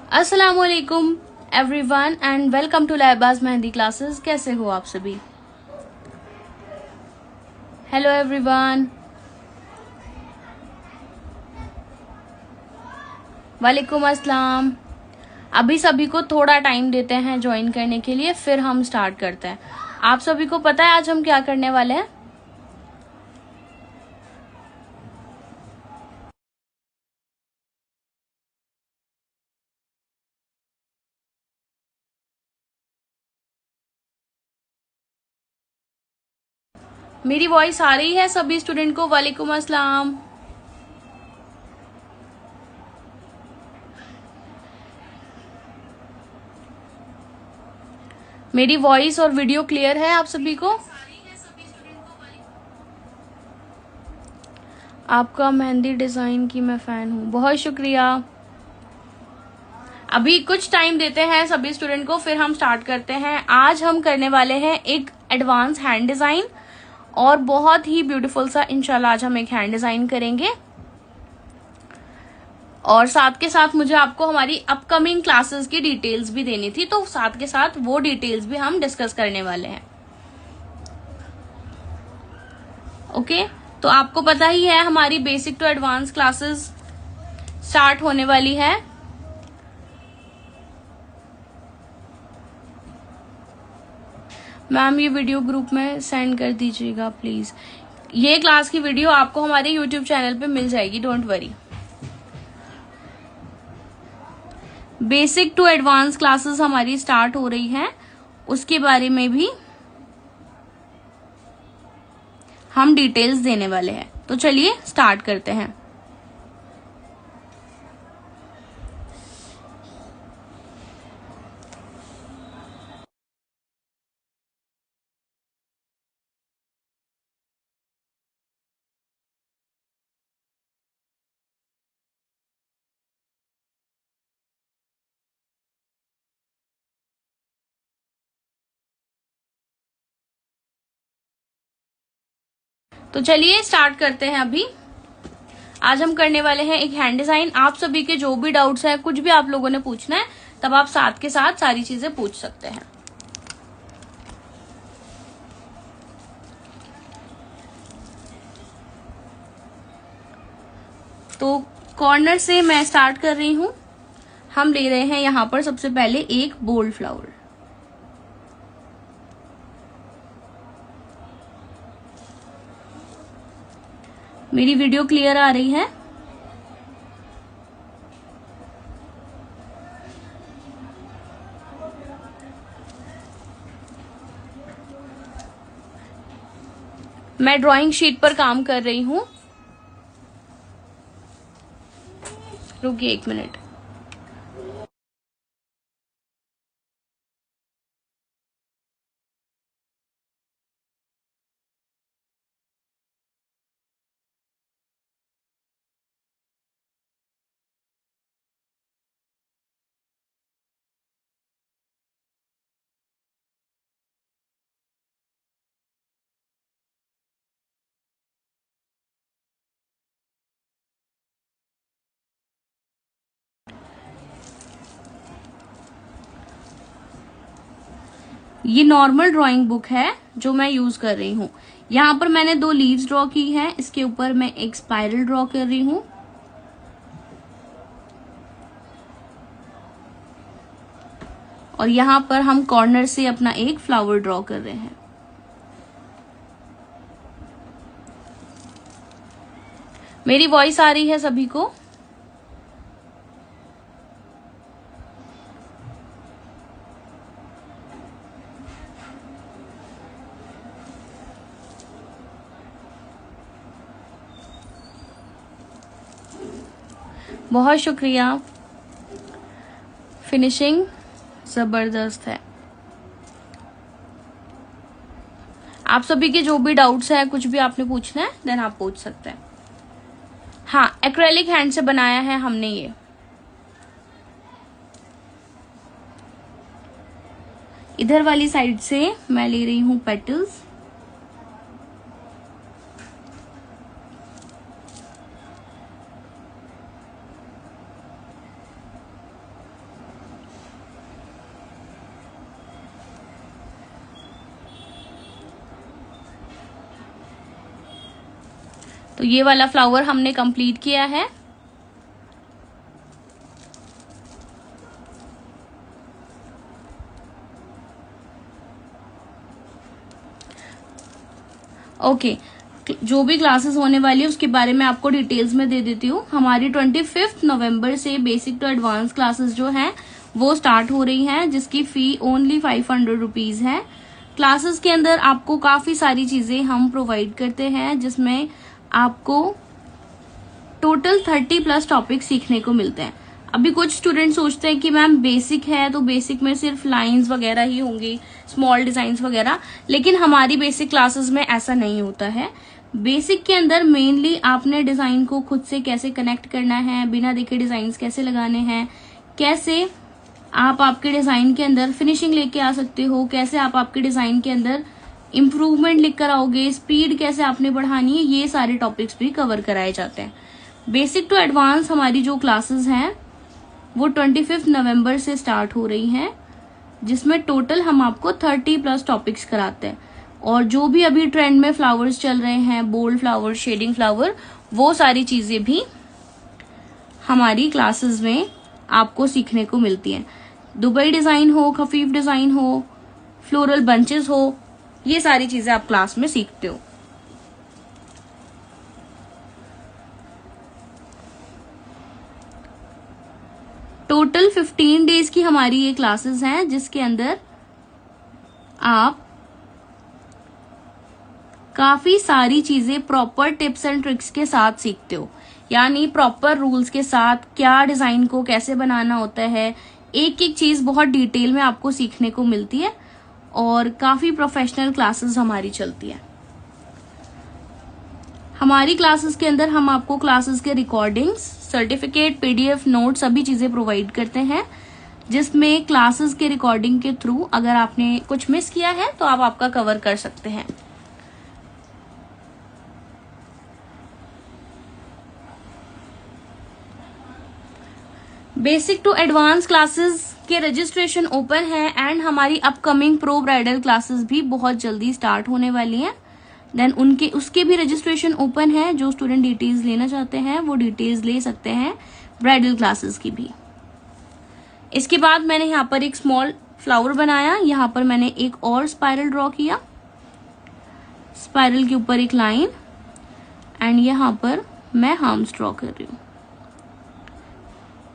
अस्सलामुअलैकुम everyone and welcome to Lahbaz mehndi classes. कैसे हो आप सभी? हेलो एवरीवन, वालेकुम अस्सलाम। अभी सभी को थोड़ा टाइम देते हैं ज्वाइन करने के लिए, फिर हम स्टार्ट करते हैं। आप सभी को पता है आज हम क्या करने वाले हैं? मेरी वॉइस आ रही है सभी स्टूडेंट को? वालेकुम अस्सलाम। मेरी वॉइस और वीडियो क्लियर है आप सभी को? आपका मेहंदी डिजाइन की मैं फैन हूँ, बहुत शुक्रिया। अभी कुछ टाइम देते हैं सभी स्टूडेंट को, फिर हम स्टार्ट करते हैं। आज हम करने वाले हैं एक एडवांस हैंड डिजाइन और बहुत ही ब्यूटीफुल सा। इंशाल्लाह आज हम एक हैंड डिजाइन करेंगे और साथ के साथ मुझे आपको हमारी अपकमिंग क्लासेस की डिटेल्स भी देनी थी, तो साथ के साथ वो डिटेल्स भी हम डिस्कस करने वाले हैं। ओके, तो आपको पता ही है हमारी basic to advance classes start होने वाली है। मैम ये वीडियो ग्रुप में सेंड कर दीजिएगा प्लीज। ये क्लास की वीडियो आपको हमारे यूट्यूब चैनल पे मिल जाएगी, don't worry. Basic to advance classes हमारी स्टार्ट हो रही हैं, उसके बारे में भी हम डिटेल्स देने वाले हैं। तो चलिए स्टार्ट करते हैं। तो चलिए स्टार्ट करते हैं। अभी आज हम करने वाले हैं एक हैंड डिजाइन। आप सभी के जो भी डाउट्स हैं, कुछ भी आप लोगों ने पूछना है, तब आप साथ के साथ सारी चीजें पूछ सकते हैं। तो कॉर्नर से मैं स्टार्ट कर रही हूं। हम ले रहे हैं यहां पर सबसे पहले एक बोल्ड फ्लावर। मेरी वीडियो क्लियर आ रही है? मैं ड्राइंग शीट पर काम कर रही हूं। रुकिए एक मिनट। ये नॉर्मल ड्राइंग बुक है जो मैं यूज कर रही हूँ। यहाँ पर मैंने 2 लीव्स ड्रॉ की हैं। इसके ऊपर मैं एक स्पाइरल ड्रॉ कर रही हूँ और यहाँ पर हम कॉर्नर से अपना एक फ्लावर ड्रॉ कर रहे हैं। मेरी वॉइस आ रही है सभी को? बहुत शुक्रिया, फिनिशिंग जबरदस्त है। आप सभी के जो भी डाउट्स है, कुछ भी आपने पूछना है, देन आप पूछ सकते हैं। हाँ, एक्रेलिक हैंड से बनाया है हमने ये। इधर वाली साइड से मैं ले रही हूं पेटल्स। तो ये वाला फ्लावर हमने कंप्लीट किया है। ओके, जो भी क्लासेस होने वाली है उसके बारे में आपको डिटेल्स में दे देती हूँ। हमारी 25 नवंबर से बेसिक टू एडवांस क्लासेस जो हैं वो स्टार्ट हो रही हैं, जिसकी फी ओनली 500 रुपीज है। क्लासेस के अंदर आपको काफी सारी चीजें हम प्रोवाइड करते हैं, जिसमें आपको टोटल 30+ टॉपिक सीखने को मिलते हैं। अभी कुछ स्टूडेंट सोचते हैं कि मैम बेसिक है तो बेसिक में सिर्फ लाइंस वगैरह ही होंगी, स्मॉल डिजाइन्स वगैरह, लेकिन हमारी बेसिक क्लासेस में ऐसा नहीं होता है। बेसिक के अंदर मेनली आपने डिजाइन को खुद से कैसे कनेक्ट करना है, बिना देखे डिजाइन कैसे लगाने हैं, कैसे आप आपके डिजाइन के अंदर फिनिशिंग लेके आ सकते हो, कैसे आप आपके डिजाइन के अंदर इम्प्रूवमेंट लेकर आओगे, स्पीड कैसे आपने बढ़ानी है, ये सारे टॉपिक्स भी कवर कराए जाते हैं। बेसिक टू एडवांस हमारी जो क्लासेस हैं वो 25 नवंबर से स्टार्ट हो रही हैं, जिसमें टोटल हम आपको 30+ टॉपिक्स कराते हैं। और जो भी अभी ट्रेंड में फ्लावर्स चल रहे हैं, बोल्ड फ्लावर, शेडिंग फ्लावर, वो सारी चीजें भी हमारी क्लासेस में आपको सीखने को मिलती हैं। दुबई डिजाइन हो, खफीफ डिजाइन हो, फ्लोरल बंचेस हो, ये सारी चीजें आप क्लास में सीखते हो। टोटल 15 डेज की हमारी ये क्लासेस हैं, जिसके अंदर आप काफी सारी चीजें प्रॉपर टिप्स एंड ट्रिक्स के साथ सीखते हो, यानी प्रॉपर रूल्स के साथ क्या डिजाइन को कैसे बनाना होता है, एक एक चीज बहुत डिटेल में आपको सीखने को मिलती है। और काफी प्रोफेशनल क्लासेस हमारी चलती है। हमारी क्लासेस के अंदर हम आपको क्लासेस के रिकॉर्डिंग्स, सर्टिफिकेट, पीडीएफ, नोट सभी चीजें प्रोवाइड करते हैं, जिसमें क्लासेस के रिकॉर्डिंग के थ्रू अगर आपने कुछ मिस किया है तो आप आपका कवर कर सकते हैं। बेसिक टू एडवांस क्लासेस के रजिस्ट्रेशन ओपन है एंड हमारी अपकमिंग प्रो ब्राइडल क्लासेस भी बहुत जल्दी स्टार्ट होने वाली हैं। देन उसके भी रजिस्ट्रेशन ओपन है। जो स्टूडेंट डिटेल्स लेना चाहते हैं वो डिटेल्स ले सकते हैं, ब्राइडल क्लासेस की भी। इसके बाद मैंने यहाँ पर एक स्मॉल फ्लावर बनाया, यहाँ पर मैंने एक और स्पाइरल ड्रॉ किया, स्पाइरल के ऊपर एक लाइन, एंड यहाँ पर मैं हार्म्स ड्रॉ कर रही हूँ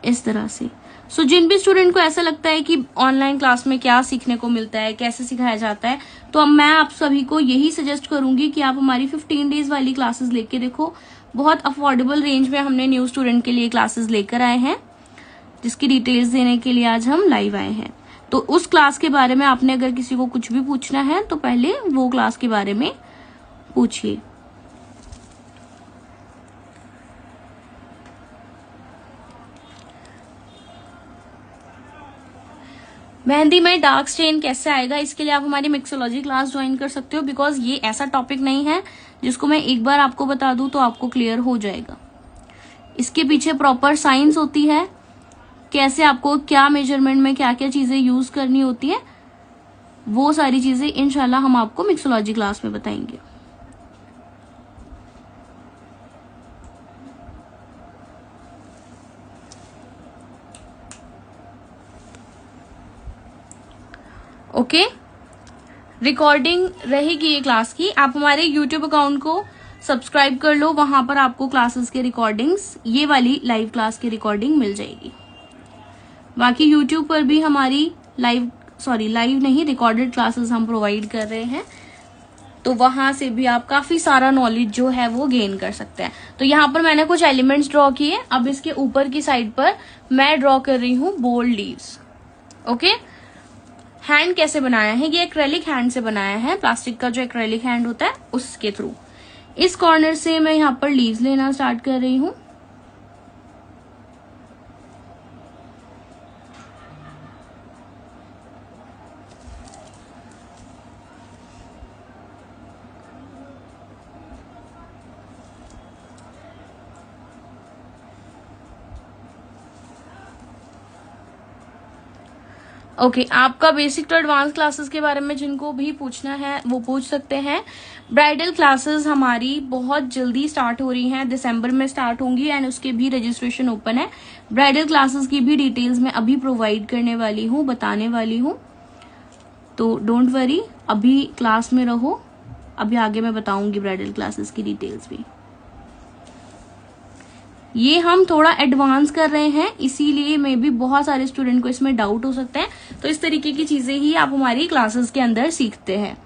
इस तरह से। सो जिन भी स्टूडेंट को ऐसा लगता है कि ऑनलाइन क्लास में क्या सीखने को मिलता है, कैसे सिखाया जाता है, तो अब मैं आप सभी को यही सजेस्ट करूंगी कि आप हमारी 15 डेज वाली क्लासेस लेके देखो। बहुत अफोर्डेबल रेंज में हमने न्यू स्टूडेंट के लिए क्लासेस लेकर आए हैं, जिसकी डिटेल्स देने के लिए आज हम लाइव आए हैं। तो उस क्लास के बारे में आपने अगर किसी को कुछ भी पूछना है तो पहले वो क्लास के बारे में पूछिए। मेहंदी में डार्क स्टेन कैसे आएगा, इसके लिए आप हमारी मिक्सोलॉजी क्लास ज्वाइन कर सकते हो, बिकॉज ये ऐसा टॉपिक नहीं है जिसको मैं एक बार आपको बता दूं तो आपको क्लियर हो जाएगा। इसके पीछे प्रॉपर साइंस होती है, कैसे आपको क्या मेजरमेंट में क्या क्या चीजें यूज करनी होती है, वो सारी चीजें इंशाल्लाह हम आपको मिक्सोलॉजी क्लास में बताएंगे। ओके, रिकॉर्डिंग रहेगी ये क्लास की। आप हमारे यूट्यूब अकाउंट को सब्सक्राइब कर लो, वहां पर आपको क्लासेस के रिकॉर्डिंग्स, ये वाली लाइव क्लास की रिकॉर्डिंग मिल जाएगी। बाकी यूट्यूब पर भी हमारी लाइव नहीं, रिकॉर्डेड क्लासेस हम प्रोवाइड कर रहे हैं, तो वहां से भी आप काफी सारा नॉलेज जो है वो गेन कर सकते हैं। तो यहाँ पर मैंने कुछ एलिमेंट्स ड्रॉ किए। अब इसके ऊपर की साइड पर मैं ड्रॉ कर रही हूँ बोल्ड लीव्स। ओके, हैंड कैसे बनाया है, ये एक्रेलिक हैंड से बनाया है, प्लास्टिक का जो एक्रेलिक हैंड होता है उसके थ्रू। इस कॉर्नर से मैं यहाँ पर लीव्स लेना स्टार्ट कर रही हूँ। ओके, आपका बेसिक टू एडवांस क्लासेस के बारे में जिनको भी पूछना है वो पूछ सकते हैं। ब्राइडल क्लासेस हमारी बहुत जल्दी स्टार्ट हो रही हैं, दिसंबर में स्टार्ट होंगी एंड उसके भी रजिस्ट्रेशन ओपन है। ब्राइडल क्लासेस की भी डिटेल्स मैं अभी प्रोवाइड करने वाली हूँ, बताने वाली हूँ, तो डोंट वरी, अभी क्लास में रहो, अभी आगे मैं बताऊंगी ब्राइडल क्लासेस की डिटेल्स भी। ये हम थोड़ा एडवांस कर रहे हैं, इसीलिए मे भी बहुत सारे स्टूडेंट को इसमें डाउट हो सकते हैं, तो इस तरीके की चीजें ही आप हमारी क्लासेस के अंदर सीखते हैं।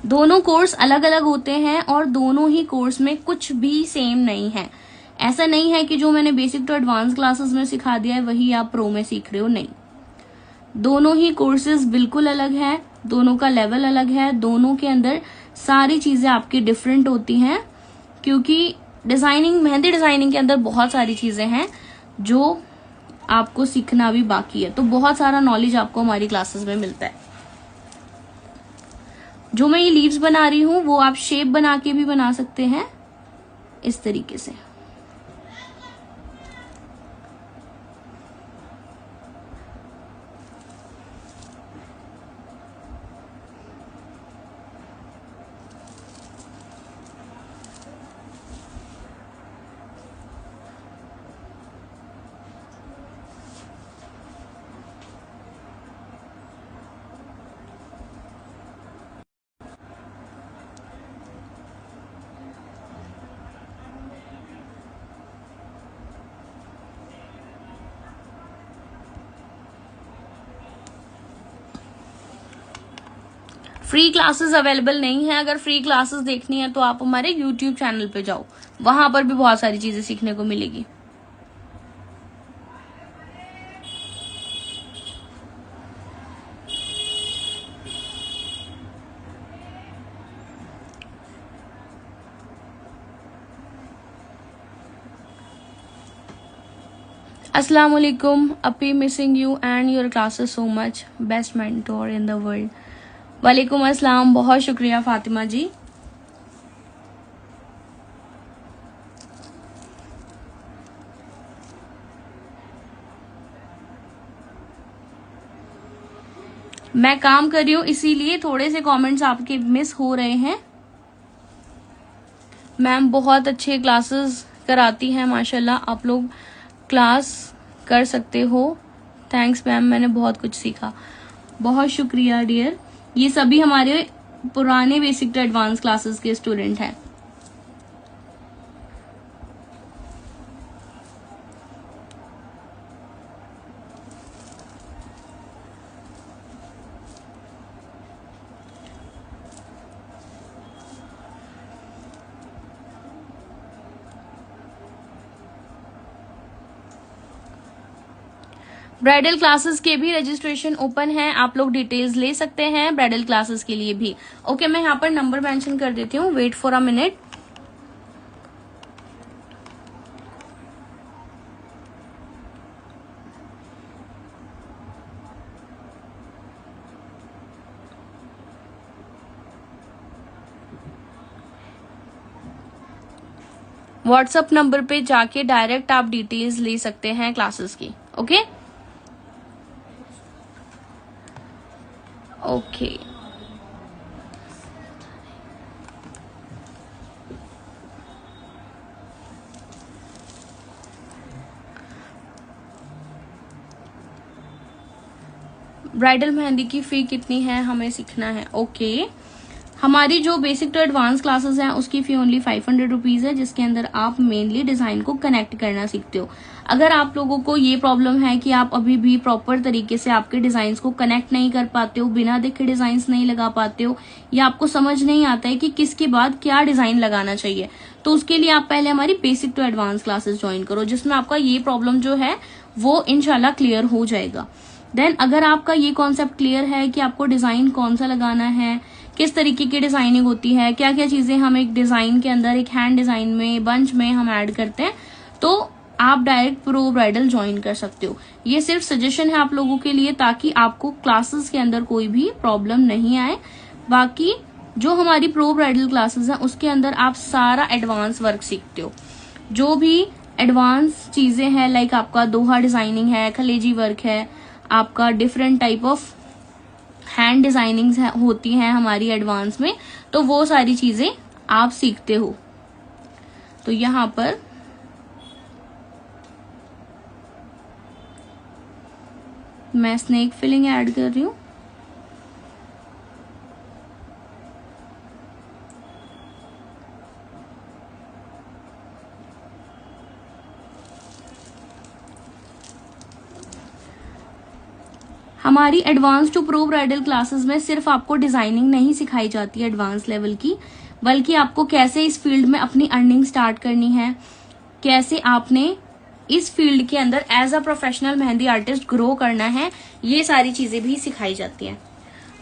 दोनों कोर्स अलग अलग होते हैं और दोनों ही कोर्स में कुछ भी सेम नहीं है। ऐसा नहीं है कि जो मैंने बेसिक टू एडवांस क्लासेस में सिखा दिया है वही आप प्रो में सीख रहे हो, नहीं। दोनों ही कोर्सेज बिल्कुल अलग है, दोनों का लेवल अलग है, दोनों के अंदर सारी चीजें आपकी डिफरेंट होती हैं, क्योंकि डिजाइनिंग, मेहंदी डिजाइनिंग के अंदर बहुत सारी चीजें हैं जो आपको सीखना भी बाकी है, तो बहुत सारा नॉलेज आपको हमारी क्लासेस में मिलता है। जो मैं ये लीव्स बना रही हूँ वो आप शेप बना के भी बना सकते हैं इस तरीके से। फ्री क्लासेस अवेलेबल नहीं है, अगर फ्री क्लासेस देखनी है तो आप हमारे YouTube चैनल पे जाओ, वहां पर भी बहुत सारी चीजें सीखने को मिलेगी। अस्सलाम वालेकुम, अपी missing you and your classes so much, best mentor in the world. वालेकुम अस्सलाम, बहुत शुक्रिया फातिमा जी। मैं काम कर रही हूँ इसीलिए थोड़े से कमेंट्स आपके मिस हो रहे हैं। मैम बहुत अच्छे क्लासेस कराती हैं माशाल्लाह, आप लोग क्लास कर सकते हो। थैंक्स मैम, मैंने बहुत कुछ सीखा, बहुत शुक्रिया डियर। ये सभी हमारे पुराने बेसिक टू एडवांस क्लासेस के स्टूडेंट हैं। ब्राइडल क्लासेस के भी रजिस्ट्रेशन ओपन है, आप लोग डिटेल्स ले सकते हैं ब्राइडल क्लासेस के लिए भी। ओके, मैं यहाँ पर नंबर मेंशन कर देती हूँ, wait for a minute. WhatsApp number पे जाके डायरेक्ट आप डिटेल्स ले सकते हैं क्लासेस की। ओके ओके ब्राइडल मेहंदी की फी कितनी है, हमें सीखना है। ओके, हमारी जो बेसिक टू एडवांस क्लासेस हैं उसकी फी ओनली 500 रुपीज है, जिसके अंदर आप मेनली डिजाइन को कनेक्ट करना सीखते हो। अगर आप लोगों को ये प्रॉब्लम है कि आप अभी भी प्रॉपर तरीके से आपके डिजाइन को कनेक्ट नहीं कर पाते हो, बिना देखे डिजाइन नहीं लगा पाते हो, या आपको समझ नहीं आता है कि किसके बाद क्या डिजाइन लगाना चाहिए, तो उसके लिए आप पहले हमारी basic to advance classes join करो, जिसमें आपका ये प्रॉब्लम जो है वो इनशाला क्लियर हो जाएगा। देन अगर आपका ये कॉन्सेप्ट क्लियर है कि आपको डिजाइन कौन सा लगाना है, किस तरीके की डिजाइनिंग होती है, क्या क्या चीजें हम एक डिजाइन के अंदर, एक हैंड डिजाइन में, बंच में हम ऐड करते हैं, तो आप डायरेक्ट प्रो ब्राइडल ज्वाइन कर सकते हो। ये सिर्फ सजेशन है आप लोगों के लिए, ताकि आपको क्लासेस के अंदर कोई भी प्रॉब्लम नहीं आए। बाकी जो हमारी प्रो ब्राइडल क्लासेस हैं उसके अंदर आप सारा एडवांस वर्क सीखते हो। जो भी एडवांस चीजें हैं लाइक आपका दोहा डिजाइनिंग है, खलेजी वर्क है, आपका different type of hand designings होती हैं हमारी एडवांस में, तो वो सारी चीजें आप सीखते हो। तो यहाँ पर मैं स्नेक फिलिंग ऐड कर रही हूँ। हमारी advance to pro bridal classes में सिर्फ आपको डिजाइनिंग नहीं सिखाई जाती है एडवांस लेवल की, बल्कि आपको कैसे इस फील्ड में अपनी अर्निंग स्टार्ट करनी है, कैसे आपने इस फील्ड के अंदर as a professional mehndi artist grow करना है, ये सारी चीजें भी सिखाई जाती हैं।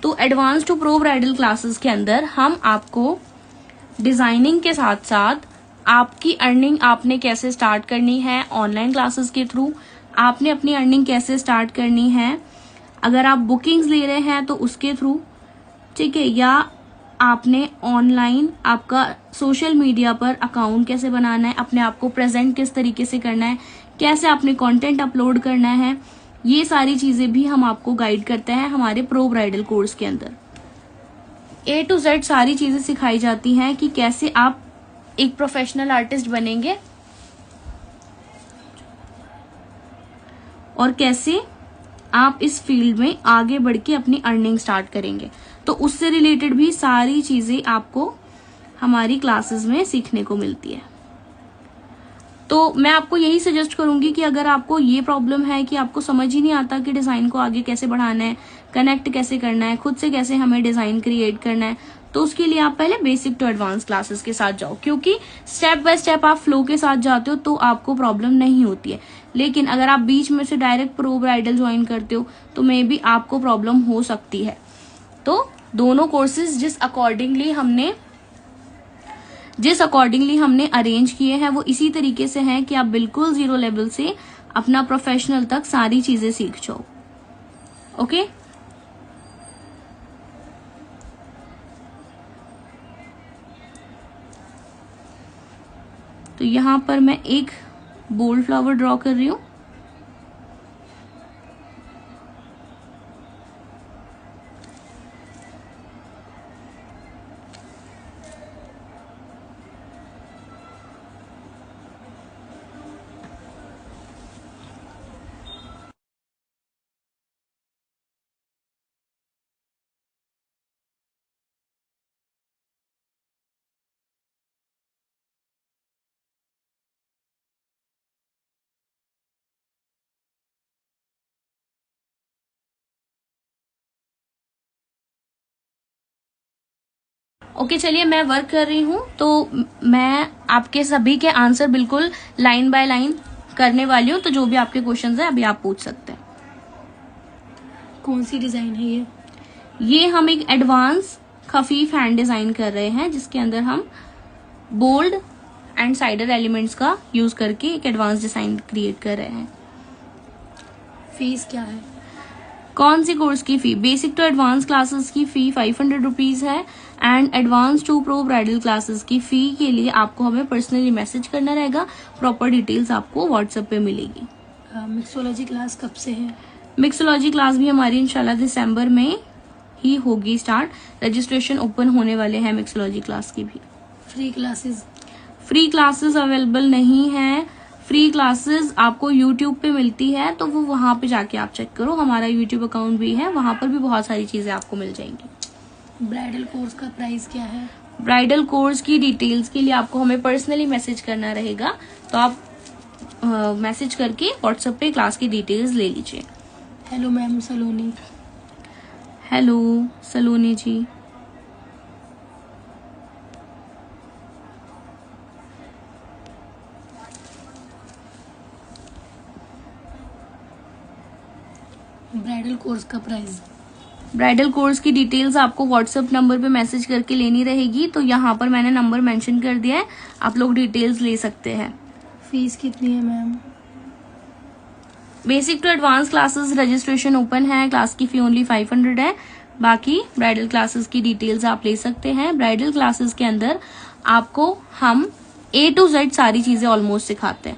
तो advance to pro bridal classes के अंदर हम आपको डिजाइनिंग के साथ साथ आपकी अर्निंग आपने कैसे स्टार्ट करनी है ऑनलाइन क्लासेस के थ्रू, आपने अपनी अर्निंग कैसे स्टार्ट करनी है अगर आप बुकिंग्स ले रहे हैं तो उसके थ्रू, ठीक है, या आपने ऑनलाइन आपका सोशल मीडिया पर अकाउंट कैसे बनाना है, अपने आप को प्रेजेंट किस तरीके से करना है, कैसे आपने कंटेंट अपलोड करना है, ये सारी चीजें भी हम आपको गाइड करते हैं हमारे प्रो ब्राइडल कोर्स के अंदर। A to Z सारी चीजें सिखाई जाती हैं कि कैसे आप एक प्रोफेशनल आर्टिस्ट बनेंगे और कैसे आप इस फील्ड में आगे बढ़ के अपनी अर्निंग स्टार्ट करेंगे। तो उससे रिलेटेड भी सारी चीजें आपको हमारी क्लासेस में सीखने को मिलती है। तो मैं आपको यही सजेस्ट करूंगी कि अगर आपको ये प्रॉब्लम है कि आपको समझ ही नहीं आता कि डिजाइन को आगे कैसे बढ़ाना है, कनेक्ट कैसे करना है, खुद से कैसे हमें डिजाइन क्रिएट करना है, तो उसके लिए आप पहले बेसिक टू एडवांस क्लासेस के साथ जाओ, क्योंकि स्टेप बाय स्टेप आप फ्लो के साथ जाते हो तो आपको प्रॉब्लम नहीं होती है। लेकिन अगर आप बीच में से डायरेक्ट प्रो ब्राइडल ज्वाइन करते हो तो मे बी आपको प्रॉब्लम हो सकती है। तो दोनों कोर्सेज जिस अकॉर्डिंगली हमने अरेंज किए हैं वो इसी तरीके से हैं कि आप बिल्कुल जीरो लेवल से अपना प्रोफेशनल तक सारी चीजें सीख जाओ। ओके, तो यहां पर मैं एक बोल्ड फ्लावर ड्रॉ कर रही हूं। ओके, चलिए मैं वर्क कर रही हूँ तो मैं आपके सभी के आंसर बिल्कुल लाइन बाय लाइन करने वाली हूँ। तो जो भी आपके क्वेश्चंस है अभी आप पूछ सकते हैं। कौन सी डिजाइन है ये हम एक एडवांस खफीफ हैंड डिजाइन कर रहे हैं जिसके अंदर हम बोल्ड एंड साइडर एलिमेंट्स का यूज करके एक एडवांस डिजाइन क्रिएट कर रहे हैं। फीस क्या है? कौन सी कोर्स की fee? Basic to advance classes की फी 500 रुपीज है and advance to pro bridal classes की फी के लिए आपको हमें पर्सनली मैसेज करना रहेगा। प्रॉपर डिटेल्स आपको व्हाट्सएप पे मिलेगी। मिक्सोलॉजी क्लास कब से है? मिक्सोलॉजी क्लास भी हमारी इंशाल्लाह दिसंबर में ही होगी स्टार्ट। रजिस्ट्रेशन ओपन होने वाले हैं मिक्सोलॉजी क्लास की भी। फ्री क्लासेस अवेलेबल नहीं है। फ्री क्लासेस आपको यूट्यूब पे मिलती है तो वो वहां पे जाके आप चेक करो। हमारा यूट्यूब अकाउंट भी है, वहां पर भी बहुत सारी चीजें आपको मिल जाएंगी। ब्राइडल कोर्स का प्राइस क्या है? ब्राइडल कोर्स की डिटेल्स के लिए आपको हमें पर्सनली मैसेज करना रहेगा, तो आप मैसेज करके व्हाट्सएप पे क्लास की डिटेल्स ले लीजिए। हेलो मैम सलोनी। हेलो सलोनी जी। ब्राइडल कोर्स का प्राइस? ब्राइडल कोर्स की डिटेल्स आपको व्हाट्सएप नंबर पे मैसेज करके लेनी रहेगी। तो यहाँ पर मैंने नंबर मेंशन कर दिया है, आप लोग डिटेल्स ले सकते हैं। फीस कितनी है ma'am? Basic to advance classes registration open है। क्लास की फी ओनली 500 है। बाकी ब्राइडल क्लासेस की डिटेल्स आप ले सकते हैं। ब्राइडल क्लासेस के अंदर आपको हम A to Z सारी चीजें ऑलमोस्ट सिखाते हैं।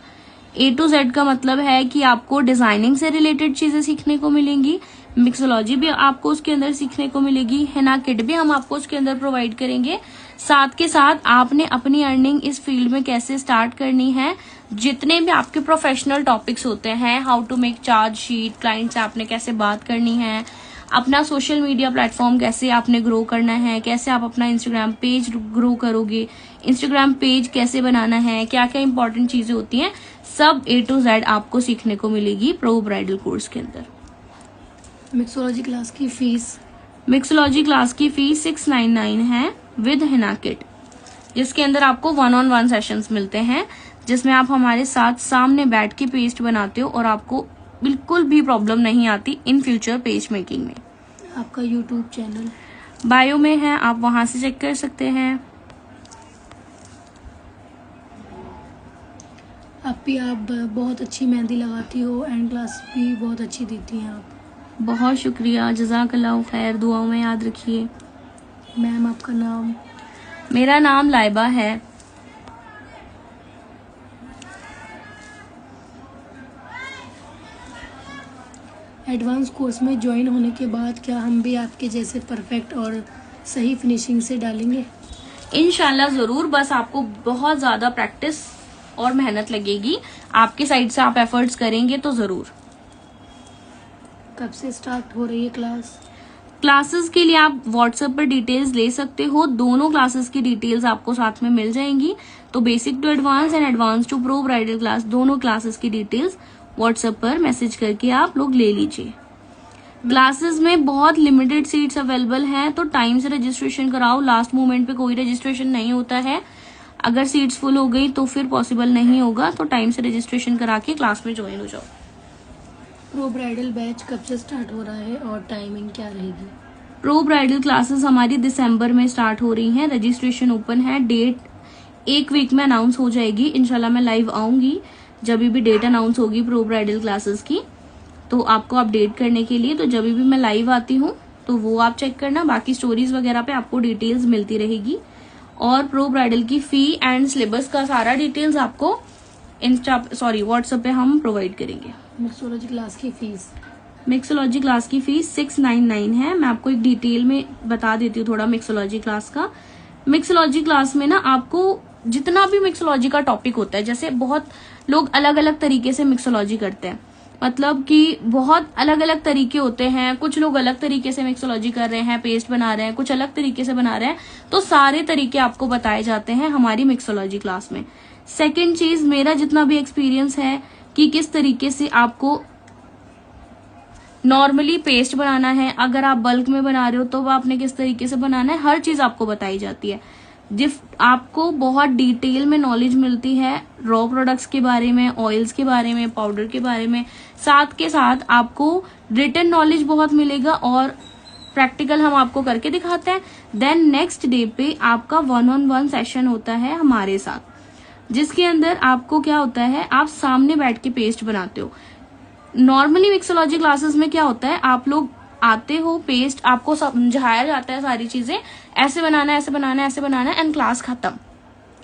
A to Z का मतलब है कि आपको डिजाइनिंग से रिलेटेड चीजें सीखने को मिलेंगी, मिक्सोलॉजी भी आपको उसके अंदर सीखने को मिलेगी, हेना किट भी हम आपको उसके अंदर प्रोवाइड करेंगे। साथ के साथ आपने अपनी अर्निंग इस फील्ड में कैसे स्टार्ट करनी है, जितने भी आपके प्रोफेशनल टॉपिक्स होते हैं, how to make charge sheet, client से आपने कैसे बात करनी है, अपना सोशल मीडिया प्लेटफॉर्म कैसे आपने ग्रो करना है, कैसे आप अपना इंस्टाग्राम पेज ग्रो करोगे, इंस्टाग्राम पेज कैसे बनाना है, क्या क्या इंपॉर्टेंट चीजें होती हैं, सब A to Z आपको सीखने को मिलेगी प्रो ब्राइडल कोर्स के अंदर। मिक्सोलॉजी क्लास की फीस? मिक्सोलॉजी क्लास की फीस 699 है विद हिना किट, जिसके अंदर आपको 1-on-1 सेशंस मिलते हैं, जिसमें आप हमारे साथ सामने बैठ के पेस्ट बनाते हो और आपको बिल्कुल भी प्रॉब्लम नहीं आती इन फ्यूचर पेज मेकिंग में। आपका यूट्यूब चैनल बायो में है, आप वहां से चेक कर सकते हैं। आप बहुत अच्छी मेहंदी लगाती हो एंड क्लास भी बहुत अच्छी देती हैं आप। बहुत शुक्रिया, जज़ाकल्लाह खैर, दुआओं में याद रखिए। मैम आपका नाम? मेरा नाम लाइबा है। एडवांस कोर्स में ज्वाइन होने के बाद क्या हम भी आपके जैसे परफेक्ट और सही फिनिशिंग से डालेंगे? इंशाल्लाह जरूर, बस आपको बहुत ज्यादा प्रैक्टिस और मेहनत लगेगी, आपके साइड से आप एफर्ट्स करेंगे तो जरूर। कब से स्टार्ट हो रही है क्लास? क्लासेस के लिए आप व्हाट्सएप पर डिटेल्स ले सकते हो, दोनों क्लासेस की डिटेल्स आपको साथ में मिल जाएंगी। तो basic to advance and advance to pro bridal class, दोनों क्लासेस की डिटेल्स व्हाट्सएप पर मैसेज करके आप लोग ले लीजिए। क्लासेस में बहुत लिमिटेड सीट्स अवेलेबल हैं, तो टाइम से रजिस्ट्रेशन कराओ, लास्ट मोमेंट पे कोई रजिस्ट्रेशन नहीं होता है। अगर सीट्स फुल हो गई तो फिर पॉसिबल नहीं होगा, तो टाइम से रजिस्ट्रेशन करा के क्लास में ज्वाइन हो जाओ। प्रो ब्राइडल बैच कब से स्टार्ट हो रहा है और टाइमिंग क्या रहेगी? प्रो ब्राइडल क्लासेस हमारी दिसंबर में स्टार्ट हो रही हैं, रजिस्ट्रेशन ओपन है, डेट 1 वीक में अनाउंस हो जाएगी। इंशाल्लाह मैं लाइव आऊंगी जब भी डेट अनाउंस होगी प्रो ब्राइडल क्लासेस की, तो आपको अपडेट करने के लिए। तो जब भी मैं लाइव आती हूँ तो वो आप चेक करना, बाकी स्टोरीज वगैरह पे आपको डिटेल्स मिलती रहेगी। और प्रो ब्राइडल की फी एंड सिलेबस का सारा डिटेल्स आपको व्हाट्सएप पे हम प्रोवाइड करेंगे। मिक्सोलॉजी क्लास की फीस? मिक्सोलॉजी क्लास की फीस 699 है। मैं आपको एक डिटेल में बता देती हूँ थोड़ा मिक्सोलॉजी क्लास का। मिक्सोलॉजी क्लास में ना आपको जितना भी मिक्सोलॉजी का टॉपिक होता है, जैसे बहुत लोग अलग अलग तरीके से मिक्सोलॉजी करते हैं, मतलब कि बहुत अलग अलग तरीके होते हैं। कुछ लोग अलग तरीके से मिक्सोलॉजी कर रहे हैं, पेस्ट बना रहे हैं, कुछ अलग तरीके से बना रहे हैं, तो सारे तरीके आपको बताए जाते हैं हमारी मिक्सोलॉजी क्लास में। सेकेंड चीज, मेरा जितना भी एक्सपीरियंस है कि किस तरीके से आपको नॉर्मली पेस्ट बनाना है, अगर आप बल्क में बना रहे हो तो आपने किस तरीके से बनाना है, हर चीज आपको बताई जाती है। आपको बहुत डिटेल में नॉलेज मिलती है रॉ प्रोडक्ट्स के बारे में, ऑयल्स के बारे में, पाउडर के बारे में। साथ के साथ आपको रिटन नॉलेज बहुत मिलेगा और प्रैक्टिकल हम आपको करके दिखाते हैं। देन नेक्स्ट डे पे आपका 1-on-1 सेशन होता है हमारे साथ, जिसके अंदर आपको क्या होता है, आप सामने बैठ के पेस्ट बनाते हो। नॉर्मली मिक्सोलॉजी क्लासेस में क्या होता है, आप लोग आते हो, पेस्ट आपको समझाया जाता है, सारी चीजें ऐसे बनाना है, ऐसे बनाना है, ऐसे बनाना है, एंड क्लास खत्म।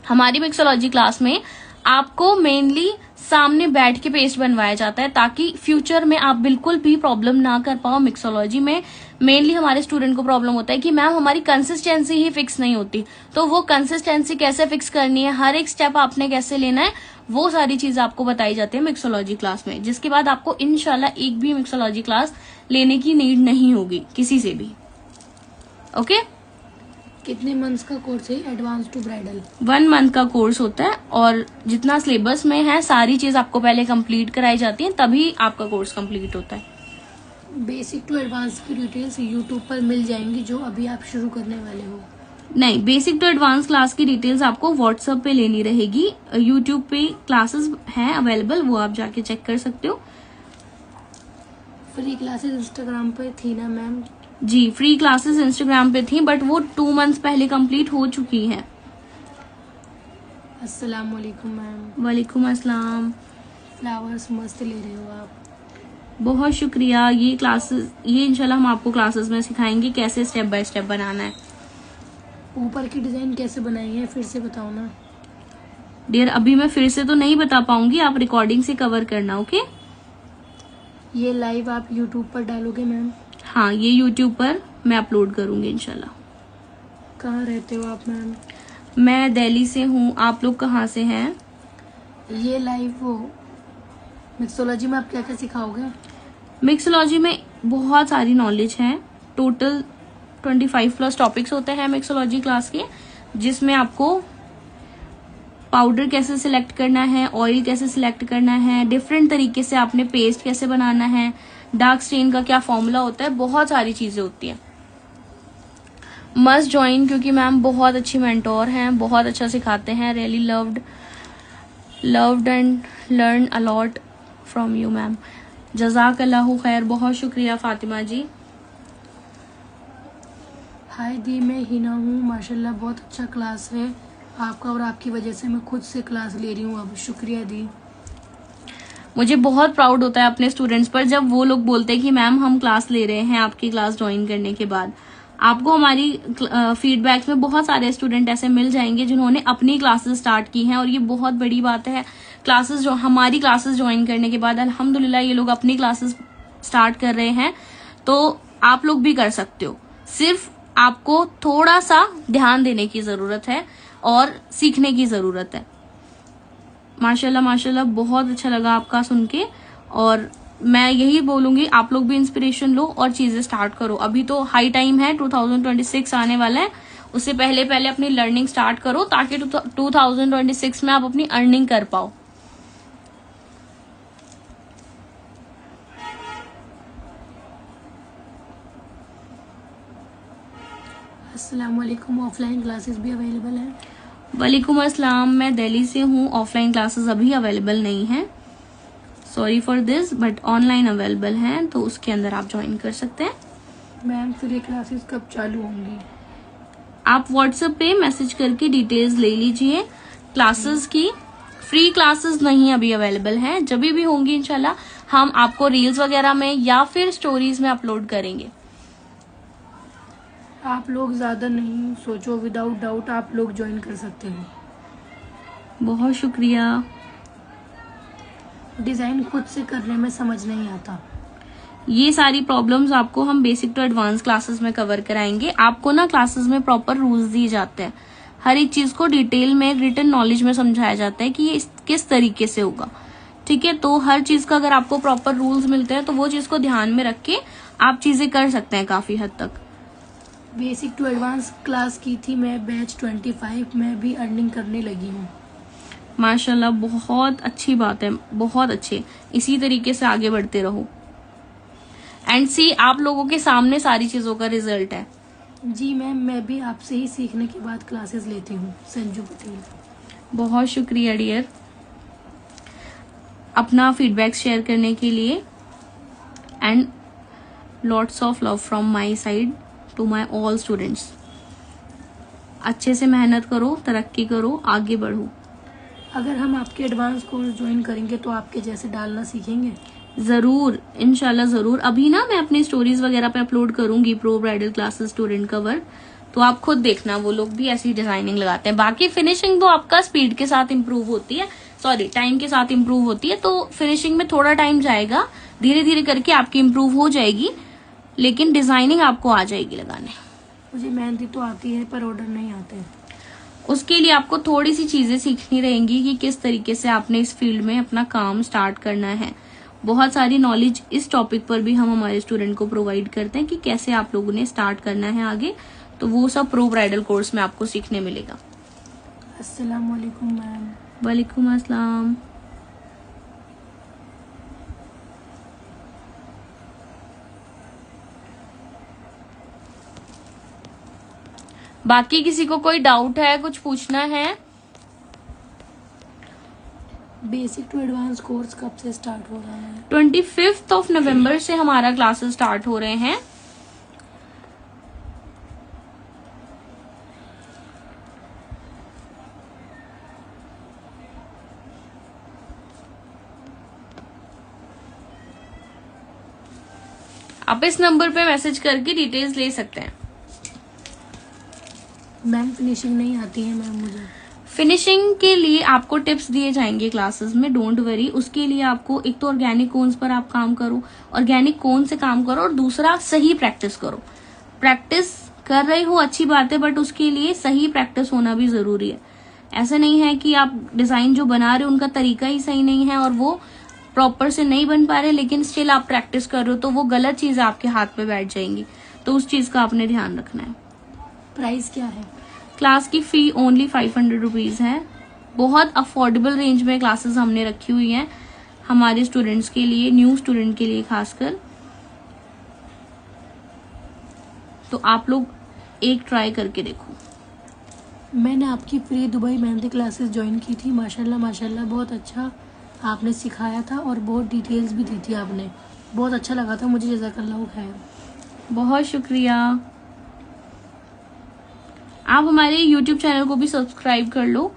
हमारी मिक्सोलॉजी क्लास में आपको मेनली सामने बैठ के पेस्ट बनवाया जाता है, ताकि फ्यूचर में आप बिल्कुल भी प्रॉब्लम ना कर पाओ। मिक्सोलॉजी में मेनली हमारे स्टूडेंट को प्रॉब्लम होता है कि मैम हमारी कंसिस्टेंसी ही फिक्स नहीं होती, तो वो कंसिस्टेंसी कैसे फिक्स करनी है, हर एक स्टेप आपने कैसे लेना है, वो सारी चीज आपको बताई जाती है मिक्सोलॉजी क्लास में, जिसके बाद आपको इंशाल्लाह एक भी मिक्सोलॉजी क्लास लेने की नीड नहीं होगी किसी से भी। ओके? कितने मंथ्स का कोर्स है एडवांस टू ब्राइडल? 1 मंथ का कोर्स होता है, और जितना सिलेबस में है सारी चीज आपको पहले कंप्लीट कराई जाती है, तभी आपका कोर्स कंप्लीट होता है। बेसिक टू एडवांस की डिटेल्स यूट्यूब पर मिल जाएंगी जो अभी आप शुरू करने वाले हो? नहीं, बेसिक टू एडवांस क्लास की डिटेल्स आपको व्हाट्सएप पे लेनी रहेगी। यूट्यूब पे क्लासेस हैं अवेलेबल, वो आप जाके चेक कर सकते हो। फ्री क्लासेस इंस्टाग्राम पर थी ना मैम? जी, फ्री क्लासेस इंस्टाग्राम पे थी, बट वो 2 मंथ्स पहले कंप्लीट हो चुकी हैं। अस्सलाम वालेकुम मैम। वालेकुम अस्सलाम। फ्लावर्स मस्त ले रहे हो आप। बहुत शुक्रिया। ये क्लासेस, ये इंशाल्लाह हम आपको क्लासेस में सिखाएंगे कैसे स्टेप बाय स्टेप बनाना है। ऊपर की डिजाइन कैसे बनाई है फिर से बताओ ना। डियर अभी मैं फिर से तो नहीं बता पाऊंगी, आप रिकॉर्डिंग से कवर करना। ओके, ये लाइव आप यूट्यूब पर डालोगे मैम? हाँ, ये यूट्यूब पर मैं अपलोड करूंगी इंशाल्लाह। कहाँ रहते हो आप मैम? मैं दिल्ली से हूँ, आप लोग कहाँ से हैं? ये लाइव वो मिक्सोलॉजी में आप क्या क्या सिखाओगे? मिक्सोलॉजी में बहुत सारी नॉलेज है। टोटल 25+ टॉपिक्स होते हैं मिक्सोलॉजी क्लास के, जिसमें आपको पाउडर कैसे सिलेक्ट करना है, ऑयल कैसे सिलेक्ट करना है, डिफरेंट तरीके से आपने पेस्ट कैसे बनाना है, डार्क स्टेन का क्या फॉर्मूला होता है, बहुत सारी चीजें होती हैं। मस्ट ज्वाइन, क्योंकि मैम बहुत अच्छी मेंटोर हैं, बहुत अच्छा सिखाते हैं। Really loved and learn a lot from you ma'am. जज़ाकल्लाहु खैर, बहुत शुक्रिया फातिमा जी। हाय दी, मैं हिना हूँ। माशाल्लाह बहुत अच्छा क्लास है आपका, और आपकी वजह से मैं खुद से क्लास ले रही हूँ अब। शुक्रिया दी। मुझे बहुत प्राउड होता है अपने स्टूडेंट्स पर जब वो लोग बोलते हैं कि मैम हम क्लास ले रहे हैं आपकी क्लास ज्वाइन करने के बाद। आपको हमारी फीडबैक्स में बहुत सारे स्टूडेंट ऐसे मिल जाएंगे जिन्होंने अपनी क्लासेस स्टार्ट की हैं, और ये बहुत बड़ी बात है। क्लासेस जो हमारी क्लासेस ज्वाइन करने के बाद अल्हम्दुलिल्लाह ये लोग अपनी क्लासेस स्टार्ट कर रहे हैं, तो आप लोग भी कर सकते हो। सिर्फ आपको थोड़ा सा ध्यान देने की जरूरत है और सीखने की जरूरत है। माशाल्लाह माशाल्लाह, बहुत अच्छा लगा आपका सुन के, और मैं यही बोलूंगी आप लोग भी इंस्पिरेशन लो और चीजें स्टार्ट करो। अभी तो हाई टाइम है, 2026 आने वाला है, उससे पहले पहले अपनी लर्निंग स्टार्ट करो ताकि 2026 में आप अपनी अर्निंग कर पाओ। अस्सलाम वालेकुम, ऑफलाइन क्लासेस भी अवेलेबल है? वालेकुम अस्सलाम, मैं दिल्ली से हूँ। ऑफलाइन क्लासेस अभी अवेलेबल नहीं है, sorry for this, but online available हैं, तो उसके अंदर आप ज्वाइन कर सकते हैं। मैम फिर ये क्लासेस कब चालू होंगी? आप व्हाट्सएप पे मैसेज करके डिटेल्स ले लीजिए। क्लासेस की फ्री क्लासेस नहीं अभी अवेलेबल हैं, जब भी होंगी इंशाल्लाह हम आपको रील्स वगैरह में या फिर स्टोरीज में अपलोड करेंगे। आप लोग ज़्यादा नहीं सोचो, विदाउट डाउट आप लोग ज्वाइन कर सकते हो। बहुत शुक्रिया। डिज़ाइन खुद से करने में समझ नहीं आता। ये सारी प्रॉब्लम्स आपको हम बेसिक टू एडवांस क्लासेस में कवर कराएंगे। आपको ना क्लासेस में प्रॉपर रूल्स दिए जाते हैं, हर एक चीज को डिटेल में रिटन नॉलेज में समझाया जाता है कि ये किस तरीके से होगा। ठीक है, तो हर चीज का अगर आपको प्रॉपर रूल्स मिलते हैं तो वो चीज को ध्यान में रख के आप चीजें कर सकते हैं काफी हद तक। बेसिक टू एडवांस क्लास की थी मैं, बैच 25 में भी अर्निंग करने लगी हूँ। माशाल्लाह, बहुत अच्छी बात है, बहुत अच्छे। इसी तरीके से आगे बढ़ते रहो। एंड सी, आप लोगों के सामने सारी चीजों का रिजल्ट है। जी मैम, मैं भी आपसे ही सीखने के बाद क्लासेस लेती हूँ। संजू पटेल। बहुत शुक्रिया डियर, अपना फीडबैक शेयर करने के लिए। And lots of love from my side to my all students. अच्छे से मेहनत करो, तरक्की करो, आगे बढ़ो। अगर हम आपके एडवांस कोर्स ज्वाइन करेंगे तो आपके जैसे डालना सीखेंगे? जरूर, इंशाल्लाह जरूर। अभी ना मैं अपनी स्टोरीज वगैरह पे अपलोड करूंगी प्रो ब्राइडल क्लासेस स्टूडेंट का वर्क, तो आप खुद देखना, वो लोग भी ऐसी डिजाइनिंग लगाते हैं। बाकी फिनिशिंग तो आपका स्पीड के साथ इम्प्रूव होती है, सॉरी टाइम के साथ इम्प्रूव होती है, तो फिनिशिंग में थोड़ा टाइम जाएगा, धीरे धीरे करके आपकी इम्प्रूव हो जाएगी, लेकिन डिजाइनिंग आपको आ जाएगी लगाने। मुझे मेहंदी तो आती है पर ऑर्डर नहीं आते। उसके लिए आपको थोड़ी सी चीजें सीखनी रहेंगी कि किस तरीके से आपने इस फील्ड में अपना काम स्टार्ट करना है। बहुत सारी नॉलेज इस टॉपिक पर भी हम हमारे स्टूडेंट को प्रोवाइड करते हैं कि कैसे आप लोगों ने स्टार्ट करना है आगे, तो वो सब प्रो ब्राइडल कोर्स में आपको सीखने मिलेगा। अस्सलाम वालेकुम मैम। वालेकुम अस्सलाम। बाकी किसी को कोई डाउट है, कुछ पूछना है? बेसिक टू एडवांस कोर्स कब से स्टार्ट हो रहा है? 25 नवंबर से हमारा क्लासेस स्टार्ट हो रहे हैं। आप इस नंबर पे मैसेज करके डिटेल्स ले सकते हैं। मैम फिनिशिंग नहीं आती है मैम मुझे। फिनिशिंग के लिए आपको टिप्स दिए जाएंगे क्लासेस में, डोंट वरी। उसके लिए आपको एक तो ऑर्गेनिक कोन्स पर आप काम करो, ऑर्गेनिक कोन से काम करो, और दूसरा सही प्रैक्टिस करो। प्रैक्टिस कर रहे हो अच्छी बात है, बट उसके लिए सही प्रैक्टिस होना भी जरूरी है। ऐसा नहीं है कि आप डिजाइन जो बना रहे हो उनका तरीका ही सही नहीं है और वो प्रॉपर से नहीं बन पा रहे, लेकिन स्टिल आप प्रैक्टिस कर रहे हो, तो वो गलत चीज आपके हाथ पे बैठ जाएंगी। तो उस चीज का आपने ध्यान रखना है। प्राइस क्या है? क्लास की फी ओनली 500 रुपीज है। बहुत अफोर्डेबल रेंज में क्लासेस हमने रखी हुई हैं हमारे स्टूडेंट्स के लिए, न्यू स्टूडेंट के लिए खासकर। तो आप लोग एक ट्राई करके देखो। मैंने आपकी pre Dubai mehndi classes join की थी, माशाल्लाह माशाल्लाह बहुत अच्छा आपने सिखाया था और बहुत डिटेल्स भी दी थी आपने, बहुत अच्छा लगा था मुझे, जज़ाकल्लाह खैर। बहुत शुक्रिया। आप हमारे YouTube चैनल को भी सब्सक्राइब कर लो,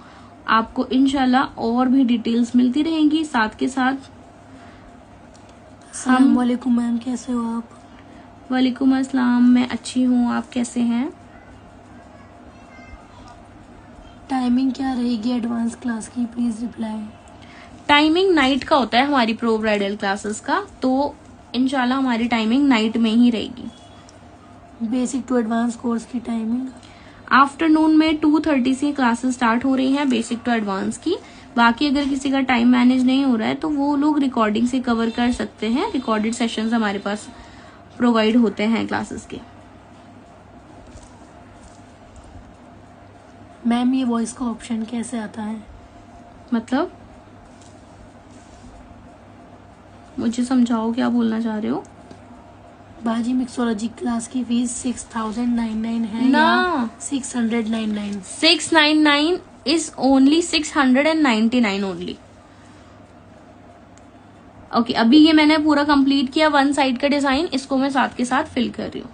आपको इंशाल्लाह और भी डिटेल्स मिलती रहेंगी। साथ के साथ अस्सलाम वालेकुम मैम, कैसे हो आप? वालेकुम अस्सलाम, मैं अच्छी हूँ, आप कैसे हैं? टाइमिंग क्या रहेगी एडवांस क्लास की, प्लीज रिप्लाई। टाइमिंग नाइट का होता है हमारी प्रो ब्राइडल क्लासेस का, तो इंशाल्लाह हमारी टाइमिंग नाइट में ही रहेगी। बेसिक टू एडवांस कोर्स की टाइमिंग आफ्टरनून में 2:30 से क्लासेस स्टार्ट हो रही हैं बेसिक टू एडवांस की। बाकी अगर किसी का टाइम मैनेज नहीं हो रहा है तो वो लोग रिकॉर्डिंग से कवर कर सकते हैं। रिकॉर्डेड सेशंस हमारे पास प्रोवाइड होते हैं क्लासेस के। मैम ये वॉइस का ऑप्शन कैसे आता है? मतलब मुझे समझाओ क्या बोलना चाह रहे हो? बाजी मिक्सोलॉजी क्लास की फीस 6099 है ना, या 699? 699 is only 699 ओनली। ओके, अभी ये मैंने पूरा कंप्लीट किया वन साइड का डिजाइन, इसको मैं साथ के साथ फिल कर रही हूँ।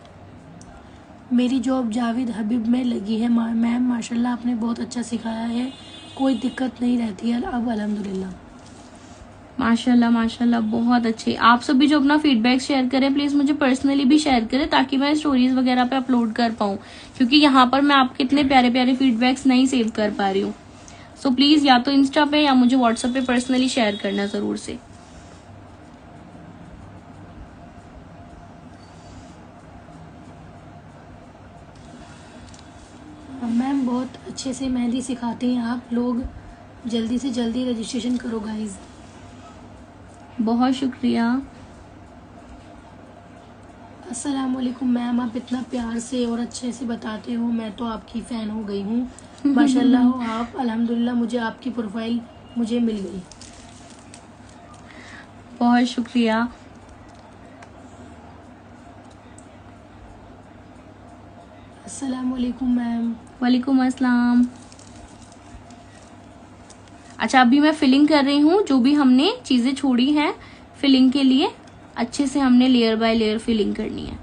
मेरी जॉब जावेद हबीब में लगी है मैम, माशाल्लाह आपने बहुत अच्छा सिखाया है, कोई दिक्कत नहीं रहती है अब अल्हम्दुलिल्लाह। माशाल्लाह माशाल्लाह, बहुत अच्छे। आप सभी जो अपना फीडबैक शेयर करें प्लीज मुझे पर्सनली भी शेयर करें, ताकि मैं स्टोरीज वगैरह पे अपलोड कर पाऊँ, क्योंकि यहाँ पर मैं आपके इतने प्यारे प्यारे फीडबैक्स नहीं सेव कर पा रही हूँ। सो प्लीज या तो इंस्टा पे या मुझे व्हाट्सएप पे पर्सनली शेयर करना जरूर से। मैम बहुत अच्छे से मेहंदी सिखाते हैं आप लोग, जल्दी से जल्दी रजिस्ट्रेशन करो गाइज। बहुत शुक्रिया। अस्सलाम वालेकुम मैम, आप इतना प्यार से और अच्छे से बताते हो, मैं तो आपकी फ़ैन हो गई हूँ माशाल्लाह। आप अल्हम्दुलिल्लाह, मुझे आपकी प्रोफाइल मुझे मिल गई। बहुत शुक्रिया। अस्सलाम वालेकुम मैम। वालेकुम अस्सलाम। अच्छा, अभी मैं फिलिंग कर रही हूँ। जो भी हमने चीजें छोड़ी हैं फिलिंग के लिए, अच्छे से हमने लेयर बाय लेयर फिलिंग करनी है।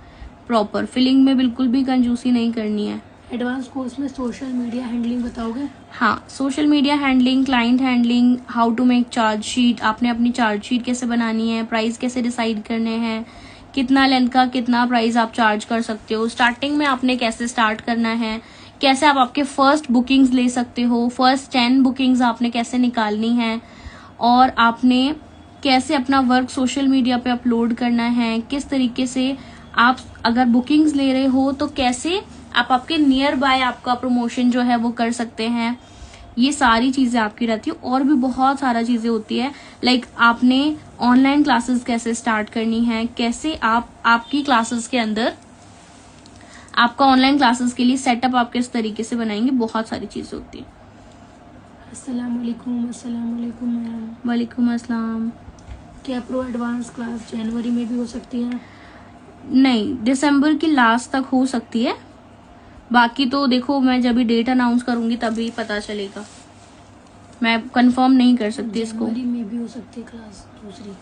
प्रॉपर फिलिंग में बिल्कुल भी कंजूसी नहीं करनी है। एडवांस कोर्स में सोशल मीडिया हैंडलिंग बताओगे? हाँ, social media handling, client handling, how to make charge sheet, आपने अपनी चार्ज शीट कैसे बनानी है, प्राइस कैसे डिसाइड करने हैं, कितना लेंथ का कितना प्राइस आप चार्ज कर सकते हो, स्टार्टिंग में आपने कैसे स्टार्ट करना है, कैसे आप आपके फर्स्ट बुकिंग्स ले सकते हो, फर्स्ट 10 बुकिंग्स आपने कैसे निकालनी है, और आपने कैसे अपना वर्क सोशल मीडिया पे अपलोड करना है, किस तरीके से आप अगर बुकिंग्स ले रहे हो तो कैसे आप आपके नियर बाय आपका प्रमोशन जो है वो कर सकते हैं। ये सारी चीजें आपकी रहती है। और भी बहुत सारा चीजें होती है, लाइक आपने ऑनलाइन क्लासेस कैसे स्टार्ट करनी है, कैसे आप आपकी क्लासेस के अंदर आपका ऑनलाइन क्लासेस के लिए सेटअप आप किस तरीके से बनाएंगे, बहुत सारी चीजें होती है। अस्सलाम वालेकुम मैम। वालेकुम अस्सलाम। क्या प्रो एडवांस क्लास जनवरी में भी हो सकती है? नहीं, दिसंबर की लास्ट तक हो सकती है। बाकी तो देखो, मैं जब भी डेट अनाउंस करूंगी तभी पता चलेगा, मैं कंफर्म नहीं कर सकती इसको। जनवरी में भी हो सकती है क्लास दूसरी।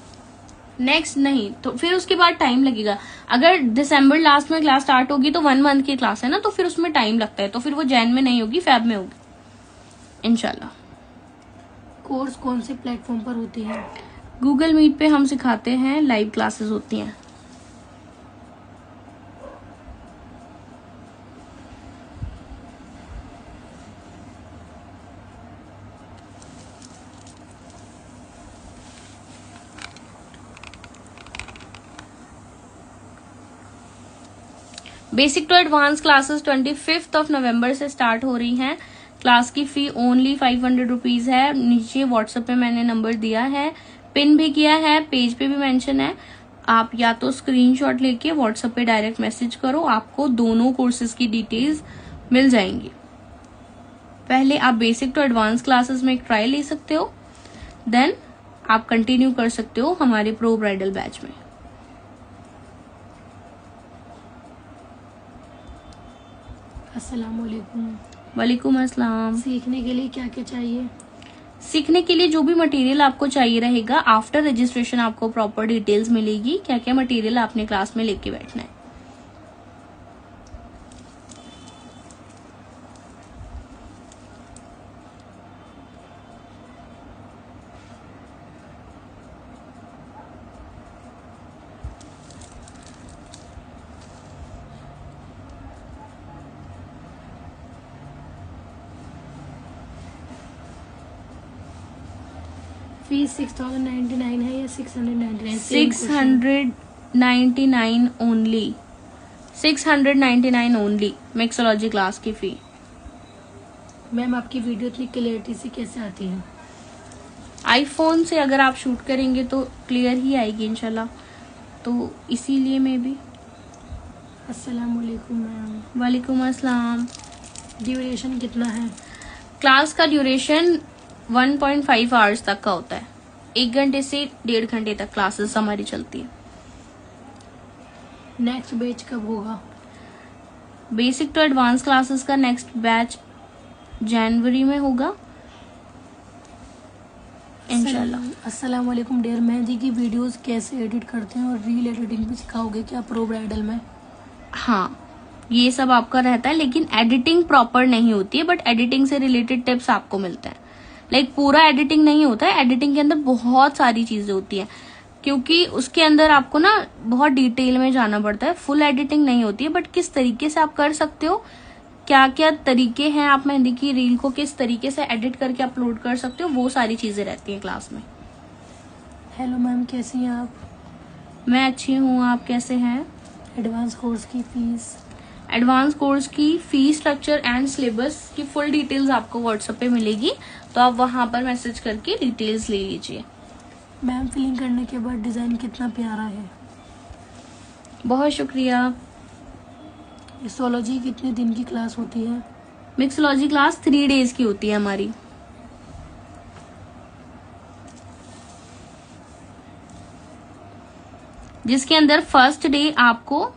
नेक्स्ट नहीं तो फिर उसके बाद टाइम लगेगा। अगर दिसंबर लास्ट में क्लास स्टार्ट होगी तो 1 मंथ की क्लास है ना, तो फिर उसमें टाइम लगता है, तो फिर वो जैन में नहीं होगी, फेब में होगी इंशाल्लाह। कोर्स कौन से प्लेटफॉर्म पर होती है? गूगल मीट पे हम सिखाते हैं, लाइव क्लासेस होती हैं। बेसिक टू एडवांस क्लासेस 25 नवंबर से स्टार्ट हो रही हैं। क्लास की फी ओनली 500 रुपीज है। नीचे व्हाट्सएप पे मैंने नंबर दिया है, पिन भी किया है, पेज पे भी मेंशन है। आप या तो स्क्रीनशॉट लेके व्हाट्सएप पे डायरेक्ट मैसेज करो, आपको दोनों कोर्सेज की डिटेल्स मिल जाएंगी। पहले आप बेसिक टू एडवांस क्लासेस में एक ट्रायल ले सकते हो, देन आप कंटिन्यू कर सकते हो हमारे प्रो ब्राइडल बैच में। अस्सलाम वालेकुम। वालेकुम अस्सलाम। सीखने के लिए क्या क्या चाहिए? सीखने के लिए जो भी मटेरियल आपको चाहिए रहेगा, आफ्टर रजिस्ट्रेशन आपको प्रॉपर डिटेल्स मिलेगी, क्या क्या मटेरियल आपने क्लास में लेके बैठना है। फीस 6099 है या 699? 699 ओनली, 699 ओनली मिक्सोलॉजी क्लास की फी। मैम आपकी वीडियो इतनी क्लियरिटी से कैसे आती है? आईफोन से अगर आप शूट करेंगे तो क्लियर ही आएगी इंशाल्लाह, तो इसीलिए मैं भी। अस्सलाम वालेकुम मैम। वालेकुम अस्सलाम। ड्यूरेशन कितना है? क्लास का ड्यूरेशन 1.5 आवर्स तक का होता है। 1 घंटे से 1.5 घंटे तक क्लासेस हमारी चलती है। नेक्स्ट बैच कब होगा? बेसिक टू एडवांस क्लासेस का नेक्स्ट बैच जनवरी में होगा इंशाल्लाह। अस्सलाम वालेकुम डियर। मेहंदी की वीडियोस कैसे एडिट करते हैं और रील एडिटिंग भी सिखाओगे क्या प्रो ब्राइडल में? हाँ, ये सब आपका रहता है, लेकिन एडिटिंग प्रॉपर नहीं होती है, बट एडिटिंग से रिलेटेड टिप्स आपको मिलते हैं। लाइक पूरा एडिटिंग नहीं होता है, एडिटिंग के अंदर बहुत सारी चीजें होती है, क्योंकि उसके अंदर आपको ना बहुत डिटेल में जाना पड़ता है। फुल एडिटिंग नहीं होती है, बट किस तरीके से आप कर सकते हो, क्या क्या तरीके हैं, आप मेहंदी की रील को किस तरीके से एडिट करके अपलोड कर सकते हो, वो सारी चीजें रहती हैं क्लास में। हेलो मैम, कैसी हैं आप? मैं अच्छी हूँ, आप कैसे हैं? एडवांस कोर्स की फीस? एडवांस कोर्स की फी स्ट्रक्चर एंड सिलेबस की फुल डिटेल्स आपको व्हाट्सएप पे मिलेगी, तो आप वहां पर मैसेज करके डिटेल्स ले लीजिए। मैम फिलिंग करने के बाद डिजाइन कितना प्यारा है। बहुत शुक्रिया। मिक्सोलॉजी कितने दिन की क्लास होती है? मिक्सोलॉजी क्लास 3 डेज की होती है हमारी। जिसके अंदर फर्स्ट डे आपको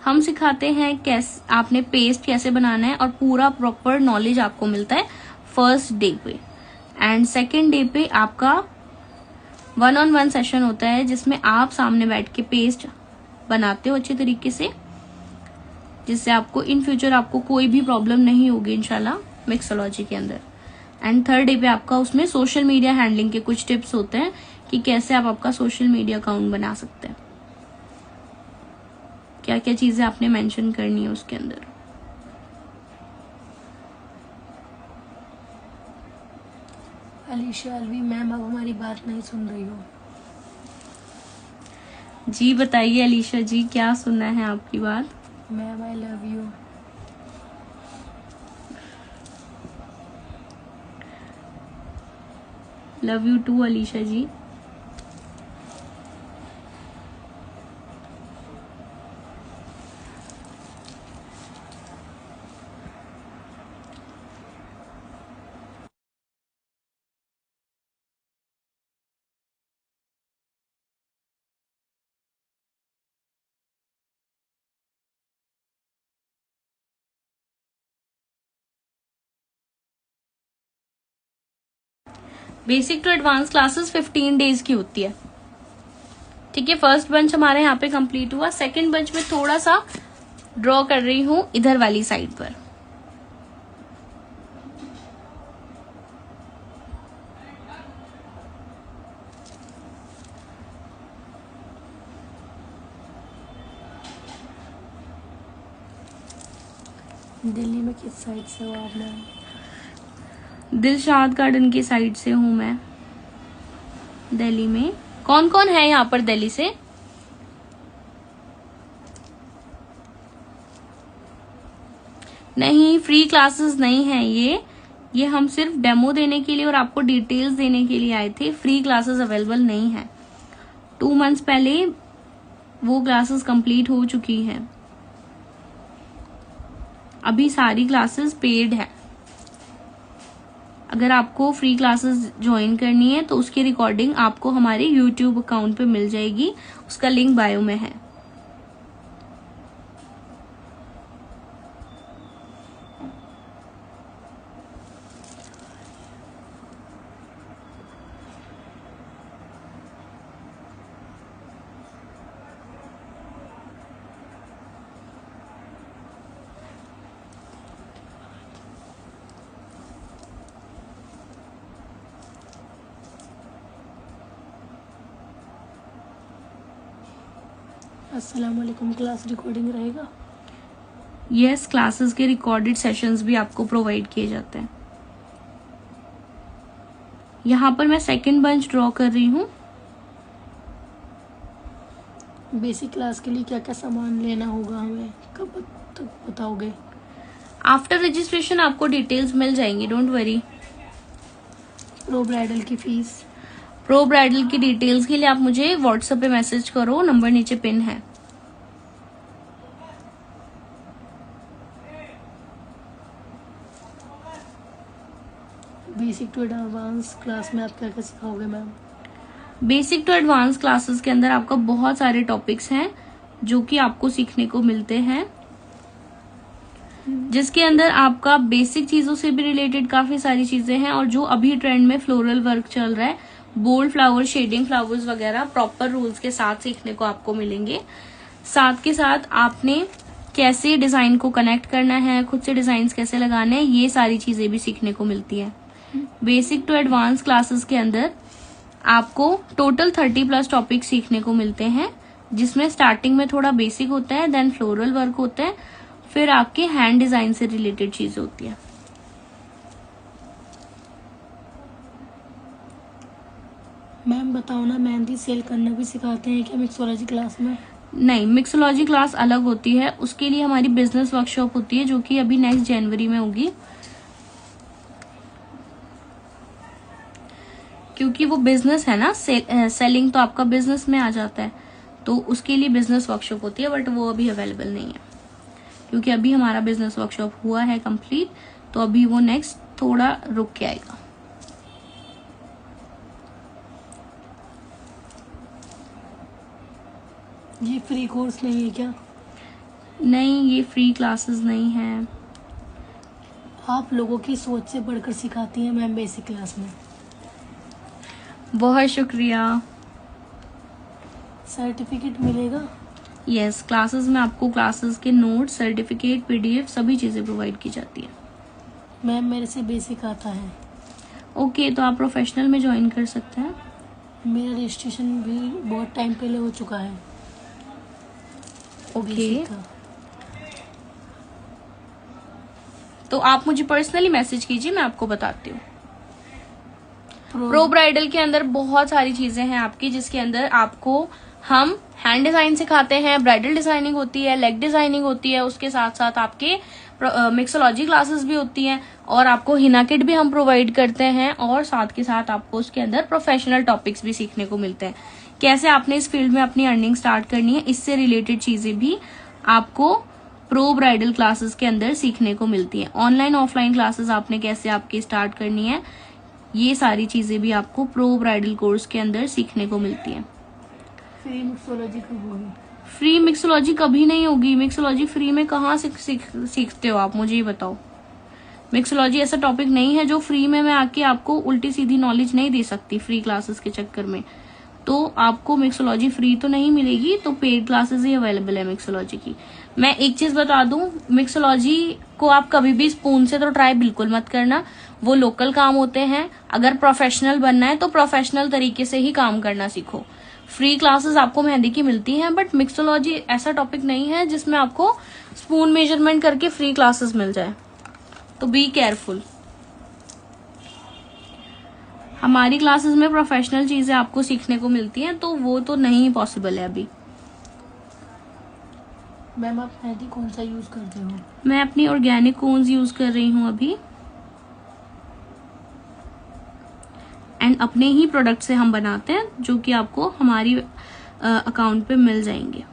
हम सिखाते हैं कैसे आपने पेस्ट कैसे बनाना है, और पूरा प्रॉपर नॉलेज आपको मिलता है फर्स्ट डे पे। एंड सेकेंड डे पे आपका 1-on-1 सेशन होता है, जिसमें आप सामने बैठ के पेस्ट बनाते हो अच्छे तरीके से, जिससे आपको इन फ्यूचर आपको कोई भी प्रॉब्लम नहीं होगी इंशाल्लाह मिक्सोलॉजी के अंदर। एंड थर्ड डे पे आपका उसमें सोशल मीडिया हैंडलिंग के कुछ टिप्स होते हैं कि कैसे आप आपका सोशल मीडिया अकाउंट बना सकते हैं, क्या क्या चीजें आपने मेंशन करनी है उसके अंदर। अलीशा अलवी मैम, अब हमारी बात नहीं सुन रही हो? जी बताइए अलीशा जी, क्या सुनना है आपकी बात? Ma'am I love you. Love you too Alisha ji. Basic to advance classes 15 days की होती है। ठीक है, फर्स्ट बंच हमारे यहाँ पे कंप्लीट हुआ। सेकंड बंच में थोड़ा सा ड्रॉ कर रही हूँ इधर वाली साइड पर। दिल्ली में किस साइड से हो आप मैम? दिलशाद गार्डन की साइड से हूँ मैं दिल्ली में। कौन कौन है यहाँ पर दिल्ली से? नहीं, फ्री क्लासेस नहीं है ये हम सिर्फ डेमो देने के लिए और आपको डिटेल्स देने के लिए आए थे। फ्री क्लासेस अवेलेबल नहीं है। 2 मंथ्स पहले वो क्लासेस कंप्लीट हो चुकी हैं। अभी सारी क्लासेस पेड है। अगर आपको फ्री क्लासेस ज्वाइन करनी है तो उसकी रिकॉर्डिंग आपको हमारे YouTube अकाउंट पे मिल जाएगी, उसका लिंक बायो में है। अस्सलाम वालेकुम, क्लास रिकॉर्डिंग रहेगा? यस, क्लासेस के रिकॉर्डेड सेशंस भी आपको प्रोवाइड किए जाते हैं। यहाँ पर मैं सेकंड बंच ड्रॉ कर रही हूँ। बेसिक क्लास के लिए क्या क्या सामान लेना होगा हमें, कब तक बताओगे? आफ्टर रजिस्ट्रेशन आपको डिटेल्स मिल जाएंगी, डोंट वरी। प्रो ब्राइडल की फीस? प्रो ब्राइडल की डिटेल्स के लिए आप मुझे व्हाट्सएप पे मैसेज करो, नंबर नीचे पिन है। बेसिक टू एडवांस क्लास में आप क्या क्या सिखाओगे ma'am? Basic to advance classes के अंदर आपका बहुत सारे टॉपिक्स हैं जो कि आपको सीखने को मिलते हैं, जिसके अंदर आपका बेसिक चीजों से भी रिलेटेड काफी सारी चीजें हैं। और जो अभी ट्रेंड में फ्लोरल वर्क चल रहा है, बोल्ड फ्लावर, शेडिंग फ्लावर्स वगैरह प्रॉपर रूल्स के साथ सीखने को आपको मिलेंगे। साथ के साथ आपने कैसे डिजाइन को कनेक्ट करना है, खुद से डिजाइन कैसे लगाने हैं, ये सारी चीजें भी सीखने को मिलती है। बेसिक टू एडवांस क्लासेस के अंदर आपको टोटल 30+ टॉपिक सीखने को मिलते हैं, जिसमें स्टार्टिंग में थोड़ा बेसिक होता है, देन फ्लोरल वर्क होता है, फिर आपके हैंड डिजाइन से रिलेटेड चीजें होती है। मैम बताओ ना, मेहंदी सेल करना भी सिखाते हैं क्या मिक्सोलॉजी क्लास में? नहीं, मिक्सोलॉजी क्लास अलग होती है, उसके लिए हमारी बिजनेस वर्कशॉप होती है जो कि अभी नेक्स्ट जनवरी में होगी। क्योंकि वो बिजनेस है ना, सेलिंग तो आपका बिजनेस में आ जाता है, तो उसके लिए बिजनेस वर्कशॉप होती है, बट वो अभी अवेलेबल नहीं है क्योंकि अभी हमारा बिजनेस वर्कशॉप हुआ है कंप्लीट, तो अभी वो नेक्स्ट थोड़ा रुक के आएगा। ये फ्री कोर्स नहीं है क्या? नहीं, ये फ्री क्लासेस नहीं है। आप लोगों की सोच से बढ़कर सिखाती हैं मैम बेसिक क्लास में। बहुत शुक्रिया। सर्टिफिकेट मिलेगा? यस, क्लासेस में आपको क्लासेस के नोट, सर्टिफिकेट, PDF सभी चीजें प्रोवाइड की जाती है। मैम मेरे से बेसिक आता है। ओके, तो आप प्रोफेशनल में ज्वाइन कर सकते हैं। मेरा रजिस्ट्रेशन भी बहुत टाइम पहले हो चुका है। ओके, बेसिक का। तो आप मुझे पर्सनली मैसेज कीजिए, मैं आपको बताती हूँ। प्रो ब्राइडल के अंदर बहुत सारी चीजें हैं आपकी, जिसके अंदर आपको हम हैंड डिजाइन सिखाते हैं, ब्राइडल डिजाइनिंग होती है, लेग डिजाइनिंग होती है, उसके साथ साथ आपके मिक्सोलॉजी क्लासेस भी होती हैं, और आपको हिना किट भी हम प्रोवाइड करते हैं, और साथ के साथ आपको उसके अंदर प्रोफेशनल टॉपिक्स भी सीखने को मिलते हैं। कैसे आपने इस फील्ड में अपनी अर्निंग स्टार्ट करनी है, इससे रिलेटेड चीजें भी आपको प्रो ब्राइडल क्लासेस के अंदर सीखने को मिलती है। ऑनलाइन ऑफलाइन क्लासेस आपने कैसे आपकी स्टार्ट करनी है, ये सारी चीजें भी आपको प्रो ब्राइडल कोर्स के अंदर सीखने को मिलती है। फ्री मिक्सोलॉजी कब होगी? फ्री मिक्सोलॉजी कभी नहीं होगी। मिक्सोलॉजी फ्री में कहाँ सीखते हो आप, मुझे ये बताओ। मिक्सोलॉजी ऐसा टॉपिक नहीं है जो फ्री में मैं आके आपको उल्टी सीधी नॉलेज नहीं दे सकती फ्री क्लासेस के चक्कर में। तो आपको मिक्सोलॉजी फ्री तो नहीं मिलेगी, तो पेड क्लासेस ही अवेलेबल है मिक्सोलॉजी की। मैं एक चीज बता दूं, मिक्सोलॉजी को आप कभी भी स्पून से तो ट्राई बिल्कुल मत करना, वो लोकल काम होते हैं। अगर प्रोफेशनल बनना है तो प्रोफेशनल तरीके से ही काम करना सीखो। फ्री क्लासेस आपको मेहंदी की मिलती हैं, बट मिक्सोलॉजी ऐसा टॉपिक नहीं है जिसमें आपको स्पून मेजरमेंट करके फ्री क्लासेस मिल जाए, तो बी केयरफुल। हमारी क्लासेस में प्रोफेशनल चीजें आपको सीखने को मिलती हैं, तो वो तो नहीं पॉसिबल है अभी। मैम आप मेहंदी कौन सा यूज करते हो? मैं अपनी ऑर्गेनिक कोन्स यूज कर रही हूँ अभी, एंड अपने ही प्रोडक्ट से हम बनाते हैं, जो कि आपको हमारी अकाउंट पे मिल जाएंगे।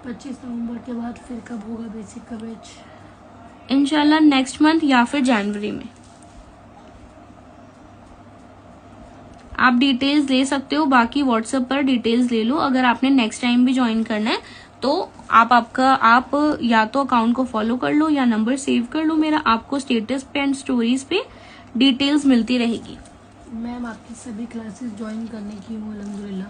25 नवंबर के बाद फिर कब होगा बेसिक का बैच? इंशाल्लाह नेक्स्ट मंथ या फिर जनवरी में। आप डिटेल्स ले सकते हो, बाकी व्हाट्सएप पर डिटेल्स ले लो। अगर आपने नेक्स्ट टाइम भी ज्वाइन करना है तो आप या तो अकाउंट को फॉलो कर लो या नंबर सेव कर लो मेरा, आपको स्टेटस पे एंड स्टोरीज पे डिटेल्स मिलती रहेगी। मैम आपकी सभी क्लासेस ज्वाइन करने की हूँ अल्हम्दुलिल्लाह।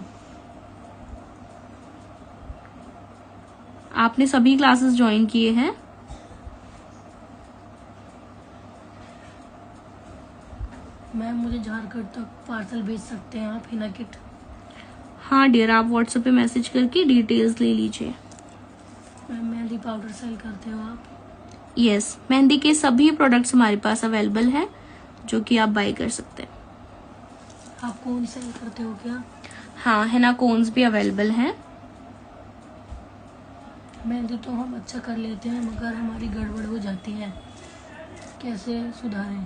आपने सभी क्लासेस ज्वाइन किए हैं? मैम मुझे झारखंड तक पार्सल भेज सकते हैं आप हिना किट? हाँ डियर, आप व्हाट्सएप पे मैसेज करके डिटेल्स ले लीजिए। मैम मेहंदी पाउडर सेल करते हो आप? यस, मेहंदी के सभी प्रोडक्ट्स हमारे पास अवेलेबल है, जो कि आप बाय कर सकते हैं। आप कौन सेल करते हो क्या? हाँ, हेना कोन्स भी अवेलेबल हैं। मेहंदी तो हम अच्छा कर लेते हैं मगर हमारी गड़बड़ हो जाती है, कैसे सुधारें?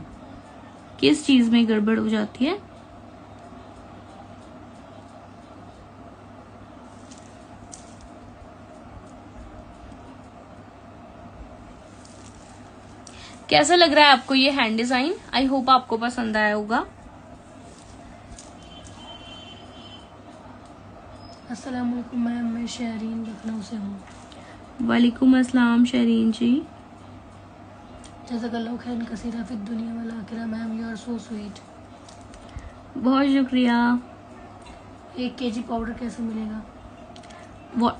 किस चीज में गड़बड़ हो जाती है? कैसा लग रहा है आपको ये हैंड डिजाइन? आई होप आपको पसंद आया होगा। अस्सलाम वालेकुम मैम, मैं शहरीन लखनऊ से हूँ। वालेकुम अस्सलाम शरीन जी। जज़ाकल्लाहु खैरन कसीरा फिद दुनिया वल आखिरा। Ma'am you are so sweet. बहुत शुक्रिया। 1 kg पाउडर कैसे मिलेगा?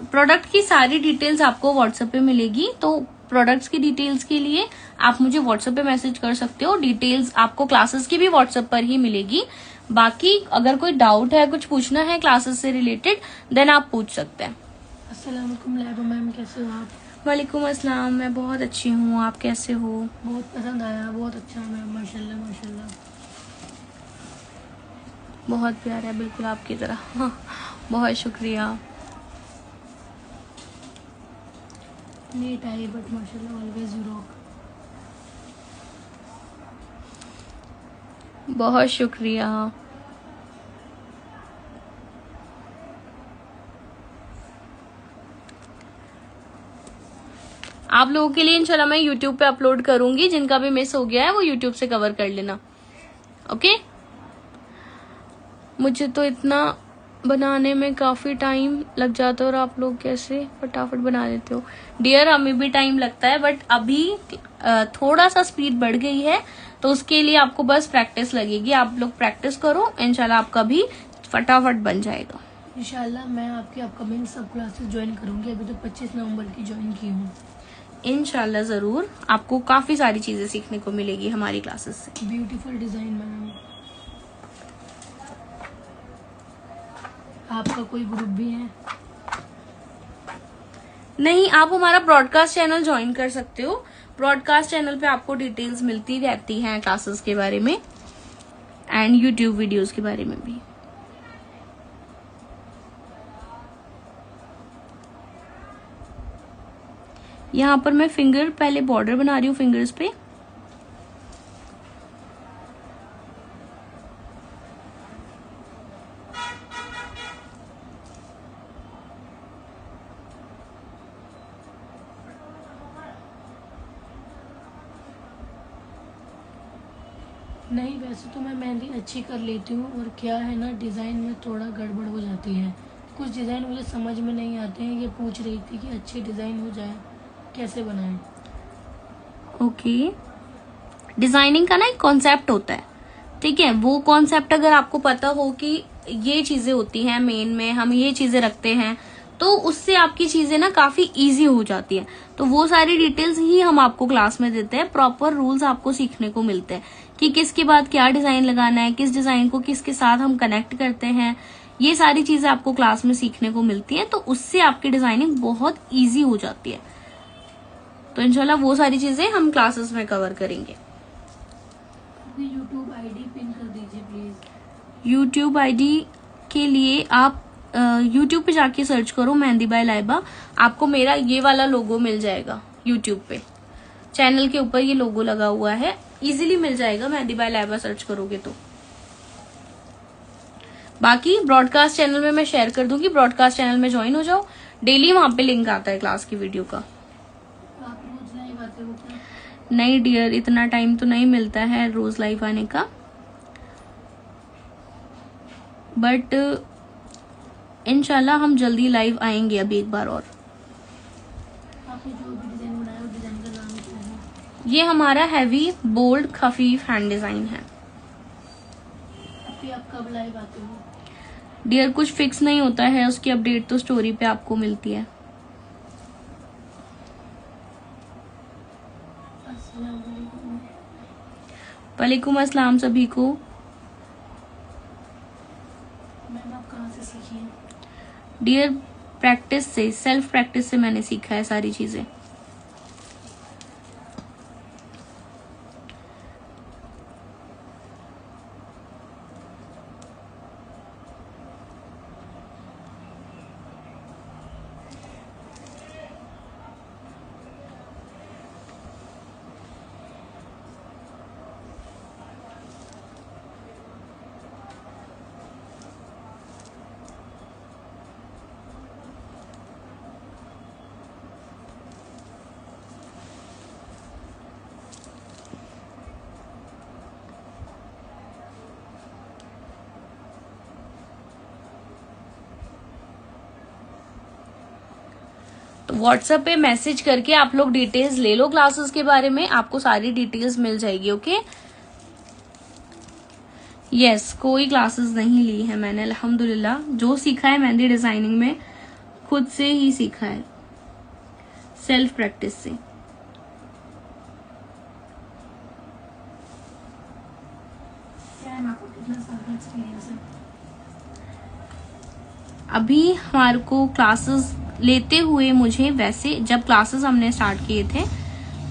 प्रोडक्ट की सारी डिटेल्स आपको व्हाट्सएप पे मिलेगी, तो प्रोडक्ट्स की डिटेल्स के लिए आप मुझे व्हाट्सएप पे मैसेज कर सकते हो। डिटेल्स आपको क्लासेस की भी व्हाट्सएप पर ही मिलेगी। बाकी अगर कोई डाउट है, कुछ पूछना है क्लासेस से रिलेटेड, देन आप पूछ सकते हैं। अस्सलाम वालेकुम लैबा मैम, कैसे हो आप? वालेकुम अस्सलाम, मैं बहुत अच्छी हूँ, आप कैसे हो? बहुत पसंद आया, बहुत अच्छा मैम, माशाल्लाह माशाल्लाह। बहुत प्यारा है, बिल्कुल आपकी तरह। बहुत शुक्रिया। नीट आई बट माशाल्लाह ऑलवेज यू रॉक। बहुत शुक्रिया। आप लोगों के लिए इंशाल्लाह मैं यूट्यूब पे अपलोड करूंगी, जिनका भी मिस हो गया है वो यूट्यूब से कवर कर लेना। ओके, मुझे तो इतना बनाने में काफी टाइम लग जाता है और आप लोग कैसे फटाफट बना लेते हो। डियर, हमें भी टाइम लगता है, बट अभी थोड़ा सा स्पीड बढ़ गई है, तो उसके लिए आपको बस प्रैक्टिस लगेगी। आप लोग प्रैक्टिस करो, इंशाल्लाह आपका भी फटाफट बन जाएगा। इंशाल्लाह मैं आपकी अपकमिंग सब क्लासेस ज्वाइन करूंगी। अभी तो 25 नवंबर की ज्वाइन की हूँ। इंशाल्लाह जरूर आपको काफी सारी चीजें सीखने को मिलेगी हमारी क्लासेस से। Beautiful design ma'am. आपका कोई ग्रुप भी है? नहीं, आप हमारा ब्रॉडकास्ट चैनल ज्वाइन कर सकते हो। ब्रॉडकास्ट चैनल पे आपको डिटेल्स मिलती रहती हैं क्लासेस के बारे में एंड यूट्यूब वीडियोस के बारे में भी। यहाँ पर मैं फिंगर पहले बॉर्डर बना रही हूँ फिंगर्स पे। नहीं, वैसे तो मैं मेहंदी अच्छी कर लेती हूँ, और क्या है ना, डिज़ाइन में थोड़ा गड़बड़ हो जाती है। कुछ डिज़ाइन मुझे समझ में नहीं आते हैं। ये पूछ रही थी कि अच्छी डिज़ाइन हो जाए, कैसे बनाएं? ओके, डिजाइनिंग का ना एक कॉन्सेप्ट होता है, ठीक है। वो कॉन्सेप्ट अगर आपको पता हो कि ये चीजें होती हैं, मेन में हम ये चीजें रखते हैं, तो उससे आपकी चीजें ना काफी इजी हो जाती है। तो वो सारी डिटेल्स ही हम आपको क्लास में देते हैं। प्रॉपर रूल्स आपको सीखने को मिलते हैं कि किसके बाद क्या डिजाइन लगाना है, किस डिजाइन को किसके साथ हम कनेक्ट करते हैं। ये सारी चीजें आपको क्लास में सीखने को मिलती है, तो उससे आपकी डिजाइनिंग बहुत ईजी हो जाती है। तो इंशाल्लाह वो सारी चीजें हम क्लासेस में कवर करेंगे। यूट्यूब आईडी पिन कर दीजिए प्लीज। यूट्यूब आईडी के लिए आप यूट्यूब पे जाके सर्च करो मेहंदी बाय लाइबा, आपको मेरा ये वाला लोगो मिल जाएगा। यूट्यूब पे चैनल के ऊपर ये लोगो लगा हुआ है, इजीली मिल जाएगा मेहंदी बाय लाइबा सर्च करोगे तो। बाकी ब्रॉडकास्ट चैनल में मैं शेयर कर दूंगी, ब्रॉडकास्ट चैनल में ज्वाइन हो जाओ, डेली वहां पे लिंक आता है क्लास की वीडियो का। आप रोज लाइव आते हो क्या? नहीं डियर, इतना टाइम तो नहीं मिलता है रोज लाइव आने का, बट इंशाल्लाह हम जल्दी लाइव आएंगे अभी एक बार और। आपने जो भी डिजाइन बनाया उस डिजाइन का नाम क्या है? ये हमारा हैवी बोल्ड खफीफ हैंड डिजाइन है। अभी आप कब लाइव आते हो? डियर कुछ फिक्स नहीं होता है, उसकी अपडेट तो स्टोरी पे आपको मिलती है। अस्सलाम वालेकुम। वालेकुम अस्सलाम सभी को। मैम आप कहाँ से सीखी हैं? डियर प्रैक्टिस से, सेल्फ प्रैक्टिस से मैंने सीखा है सारी चीजें। तो व्हाट्सएप पे मैसेज करके आप लोग डिटेल्स ले लो क्लासेस के बारे में, आपको सारी डिटेल्स मिल जाएगी। ओके यस, कोई क्लासेस नहीं ली है मैंने अल्हम्दुलिल्लाह। जो सीखा है मेहंदी डिजाइनिंग में खुद से ही सीखा है, सेल्फ प्रैक्टिस से। मैम आपको कितना साल का एक्सपीरियंस है? अभी हमारे को क्लासेस लेते हुए मुझे, वैसे जब क्लासेस हमने स्टार्ट किए थे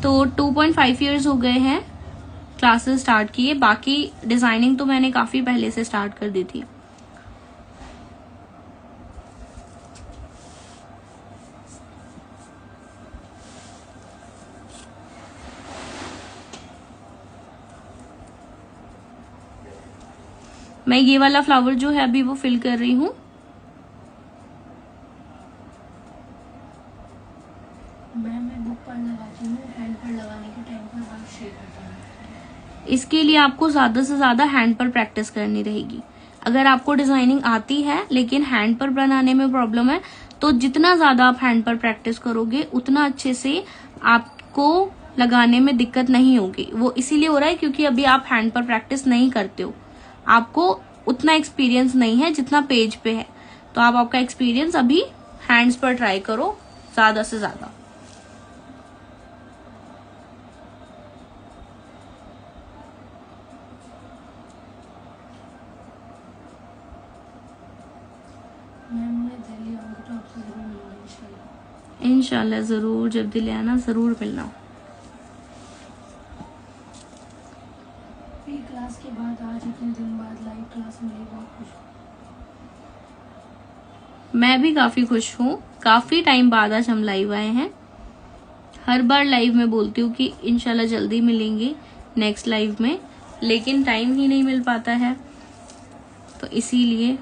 तो 2.5 इयर्स हो गए हैं क्लासेस स्टार्ट किए। बाकी डिजाइनिंग तो मैंने काफी पहले से स्टार्ट कर दी थी। मैं ये वाला फ्लावर जो है अभी वो फिल कर रही हूँ। मैं बुक पर लगाती हूँ, हैंड पर लगाने के टाइम पर बहुत शेड होता है। इसके लिए आपको ज्यादा से ज्यादा हैंड पर प्रैक्टिस करनी रहेगी। अगर आपको डिजाइनिंग आती है लेकिन हैंड पर बनाने में प्रॉब्लम है, तो जितना ज्यादा आप हैंड पर प्रैक्टिस करोगे उतना अच्छे से आपको लगाने में दिक्कत नहीं होगी। वो इसीलिए हो रहा है क्योंकि अभी आप हैंड पर प्रैक्टिस नहीं करते हो, आपको उतना एक्सपीरियंस नहीं है जितना पेज पे है। तो आप आपका एक्सपीरियंस अभी हैंड्स पर ट्राई करो ज्यादा से ज्यादा। मैम मैं दिल्ली आऊँगी तो आपसे जरूर मिलूंगी इंशाल्लाह। इंशाल्लाह जरूर, जब दिल आना जरूर मिलना। फिर क्लास के बाद आज इतने दिन बाद लाइव क्लास मिली, बहुत खुश हूँ। मैं भी काफी खुश हूँ, काफी टाइम बाद आज हम लाइव आए हैं। हर बार लाइव में बोलती हूँ कि इंशाल्लाह जल्दी मिलेंगे नेक्स्ट लाइव में, लेकिन टाइम ही नहीं मिल पाता है, तो इसीलिए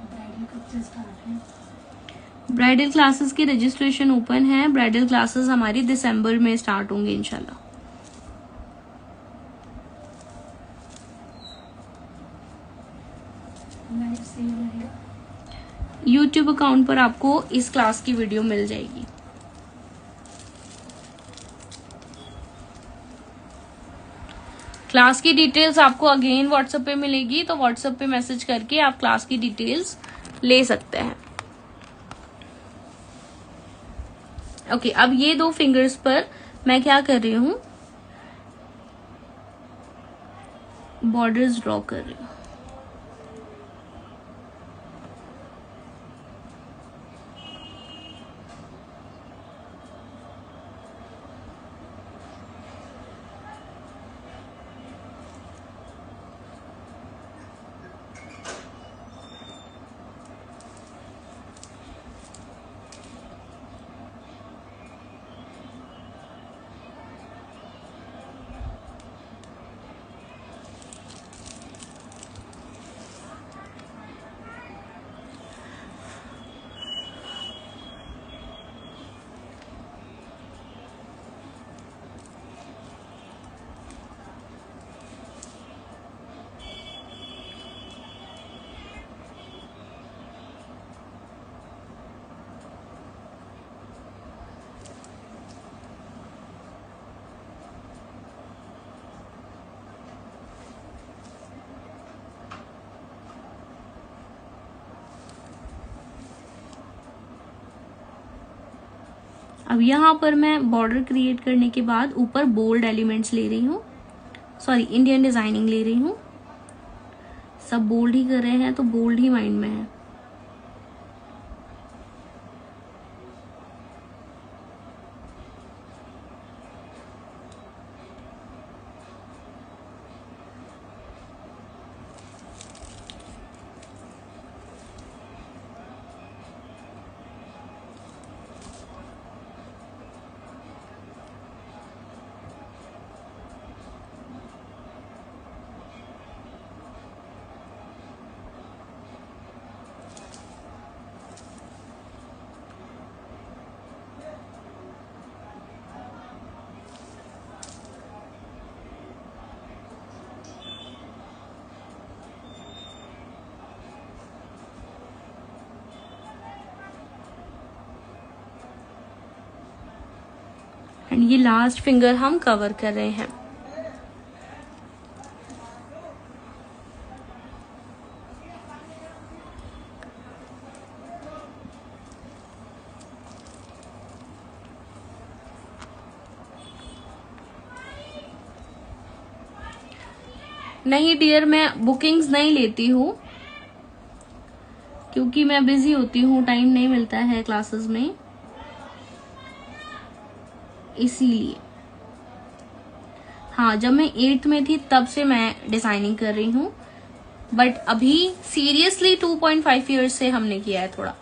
ब्राइडल कब से स्टार्ट है? ब्राइडल क्लासेस की रजिस्ट्रेशन ओपन है। ब्राइडल क्लासेस हमारी दिसंबर में स्टार्ट होंगे इंशाल्लाह। लाइव सेव रहेगा? यूट्यूब अकाउंट पर आपको इस क्लास की वीडियो मिल जाएगी। क्लास की डिटेल्स आपको अगेन व्हाट्सएप पे मिलेगी, तो व्हाट्सएप पे मैसेज करके आप क्लास की डिटेल्स ले सकते हैं। ओके, अब ये 2 फिंगर्स पर मैं क्या कर रही हूँ, बॉर्डर्स ड्रॉ कर रही हूँ। अब यहाँ पर मैं बॉर्डर क्रिएट करने के बाद ऊपर बोल्ड एलिमेंट्स ले रही हूँ, सॉरी इंडियन डिजाइनिंग ले रही हूँ। सब बोल्ड ही कर रहे हैं तो बोल्ड ही माइंड में है। एंड ये लास्ट फिंगर हम कवर कर रहे हैं। नहीं डियर, मैं बुकिंग्स नहीं लेती हूँ क्योंकि मैं बिजी होती हूँ, टाइम नहीं मिलता है क्लासेस में, इसीलिए। हाँ, जब मैं 8th में थी तब से मैं डिजाइनिंग कर रही हूँ, बट अभी सीरियसली 2.5 ईयर्स से हमने किया है थोड़ा।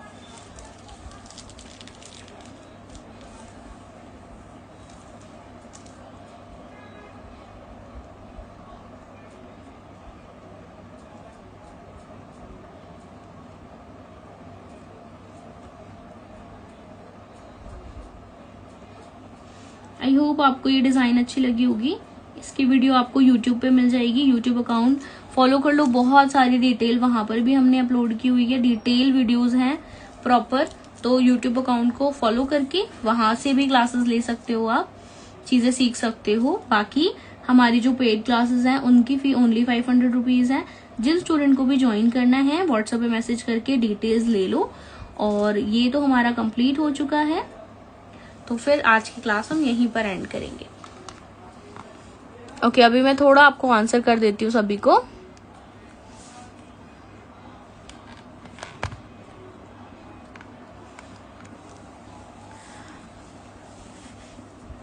आई होप आपको ये डिजाइन अच्छी लगी होगी। इसकी वीडियो आपको यूट्यूब पे मिल जाएगी, यूट्यूब अकाउंट फॉलो कर लो, बहुत सारी डिटेल वहां पर भी हमने अपलोड की हुई है, डिटेल वीडियोस हैं प्रॉपर। तो यूट्यूब अकाउंट को फॉलो करके वहां से भी क्लासेस ले सकते हो, आप चीजें सीख सकते हो। बाकी हमारी जो पेड क्लासेस हैं उनकी फी ओनली 500 रुपीज है। जिन स्टूडेंट को भी ज्वाइन करना है व्हाट्सएप पे मैसेज करके डिटेल्स ले लो। और ये तो हमारा कंप्लीट हो चुका है, तो फिर आज की क्लास हम यहीं पर एंड करेंगे। ओके, अभी मैं थोड़ा आपको आंसर कर देती हूँ सभी को।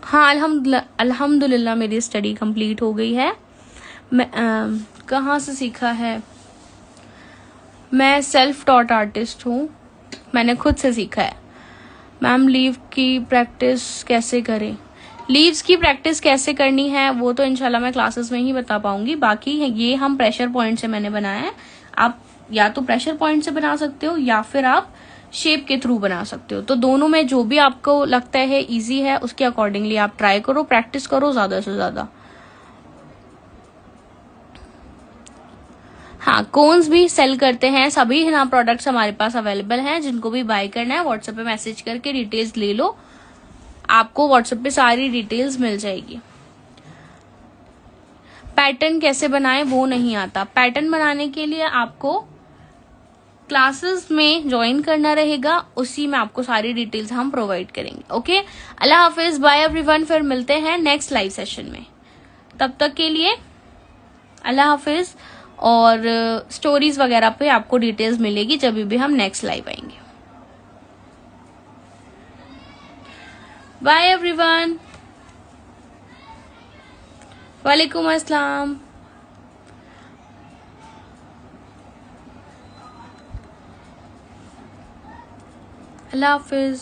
हाँ, अल्हम्दुलिल्लाह मेरी स्टडी कंप्लीट हो गई है। मैं कहाँ से सीखा है? मैं सेल्फ टॉट आर्टिस्ट हूँ, मैंने खुद से सीखा है। मैम, लीव की प्रैक्टिस कैसे करें? लीव्स की प्रैक्टिस कैसे करनी है वो तो इंशाल्लाह मैं क्लासेस में ही बता पाऊंगी। बाकी ये हम प्रेशर पॉइंट से मैंने बनाया है। आप या तो प्रेशर पॉइंट से बना सकते हो या फिर आप शेप के थ्रू बना सकते हो। तो दोनों में जो भी आपको लगता है इजी है उसके अकॉर्डिंगली आप ट्राई करो, प्रैक्टिस करो ज्यादा से ज्यादा। हाँ, कोन्स भी सेल करते हैं, सभी ना प्रोडक्ट्स हमारे पास अवेलेबल हैं। जिनको भी बाय करना है व्हाट्सएप पे मैसेज करके डिटेल्स ले लो, आपको व्हाट्सएप पे सारी डिटेल्स मिल जाएगी। पैटर्न कैसे बनाएं वो नहीं आता। पैटर्न बनाने के लिए आपको क्लासेस में ज्वाइन करना रहेगा, उसी में आपको सारी डिटेल्स हम प्रोवाइड करेंगे। ओके, अल्लाह हाफिज, बाय एवरीवन। फिर मिलते हैं नेक्स्ट लाइव सेशन में, तब तक के लिए अल्लाह हाफिज। और स्टोरीज वगैरह पे आपको डिटेल्स मिलेगी जब भी हम नेक्स्ट लाइव आएंगे। बाय एवरीवन, वालेकुम अस्सलाम। अल्लाह हाफिज।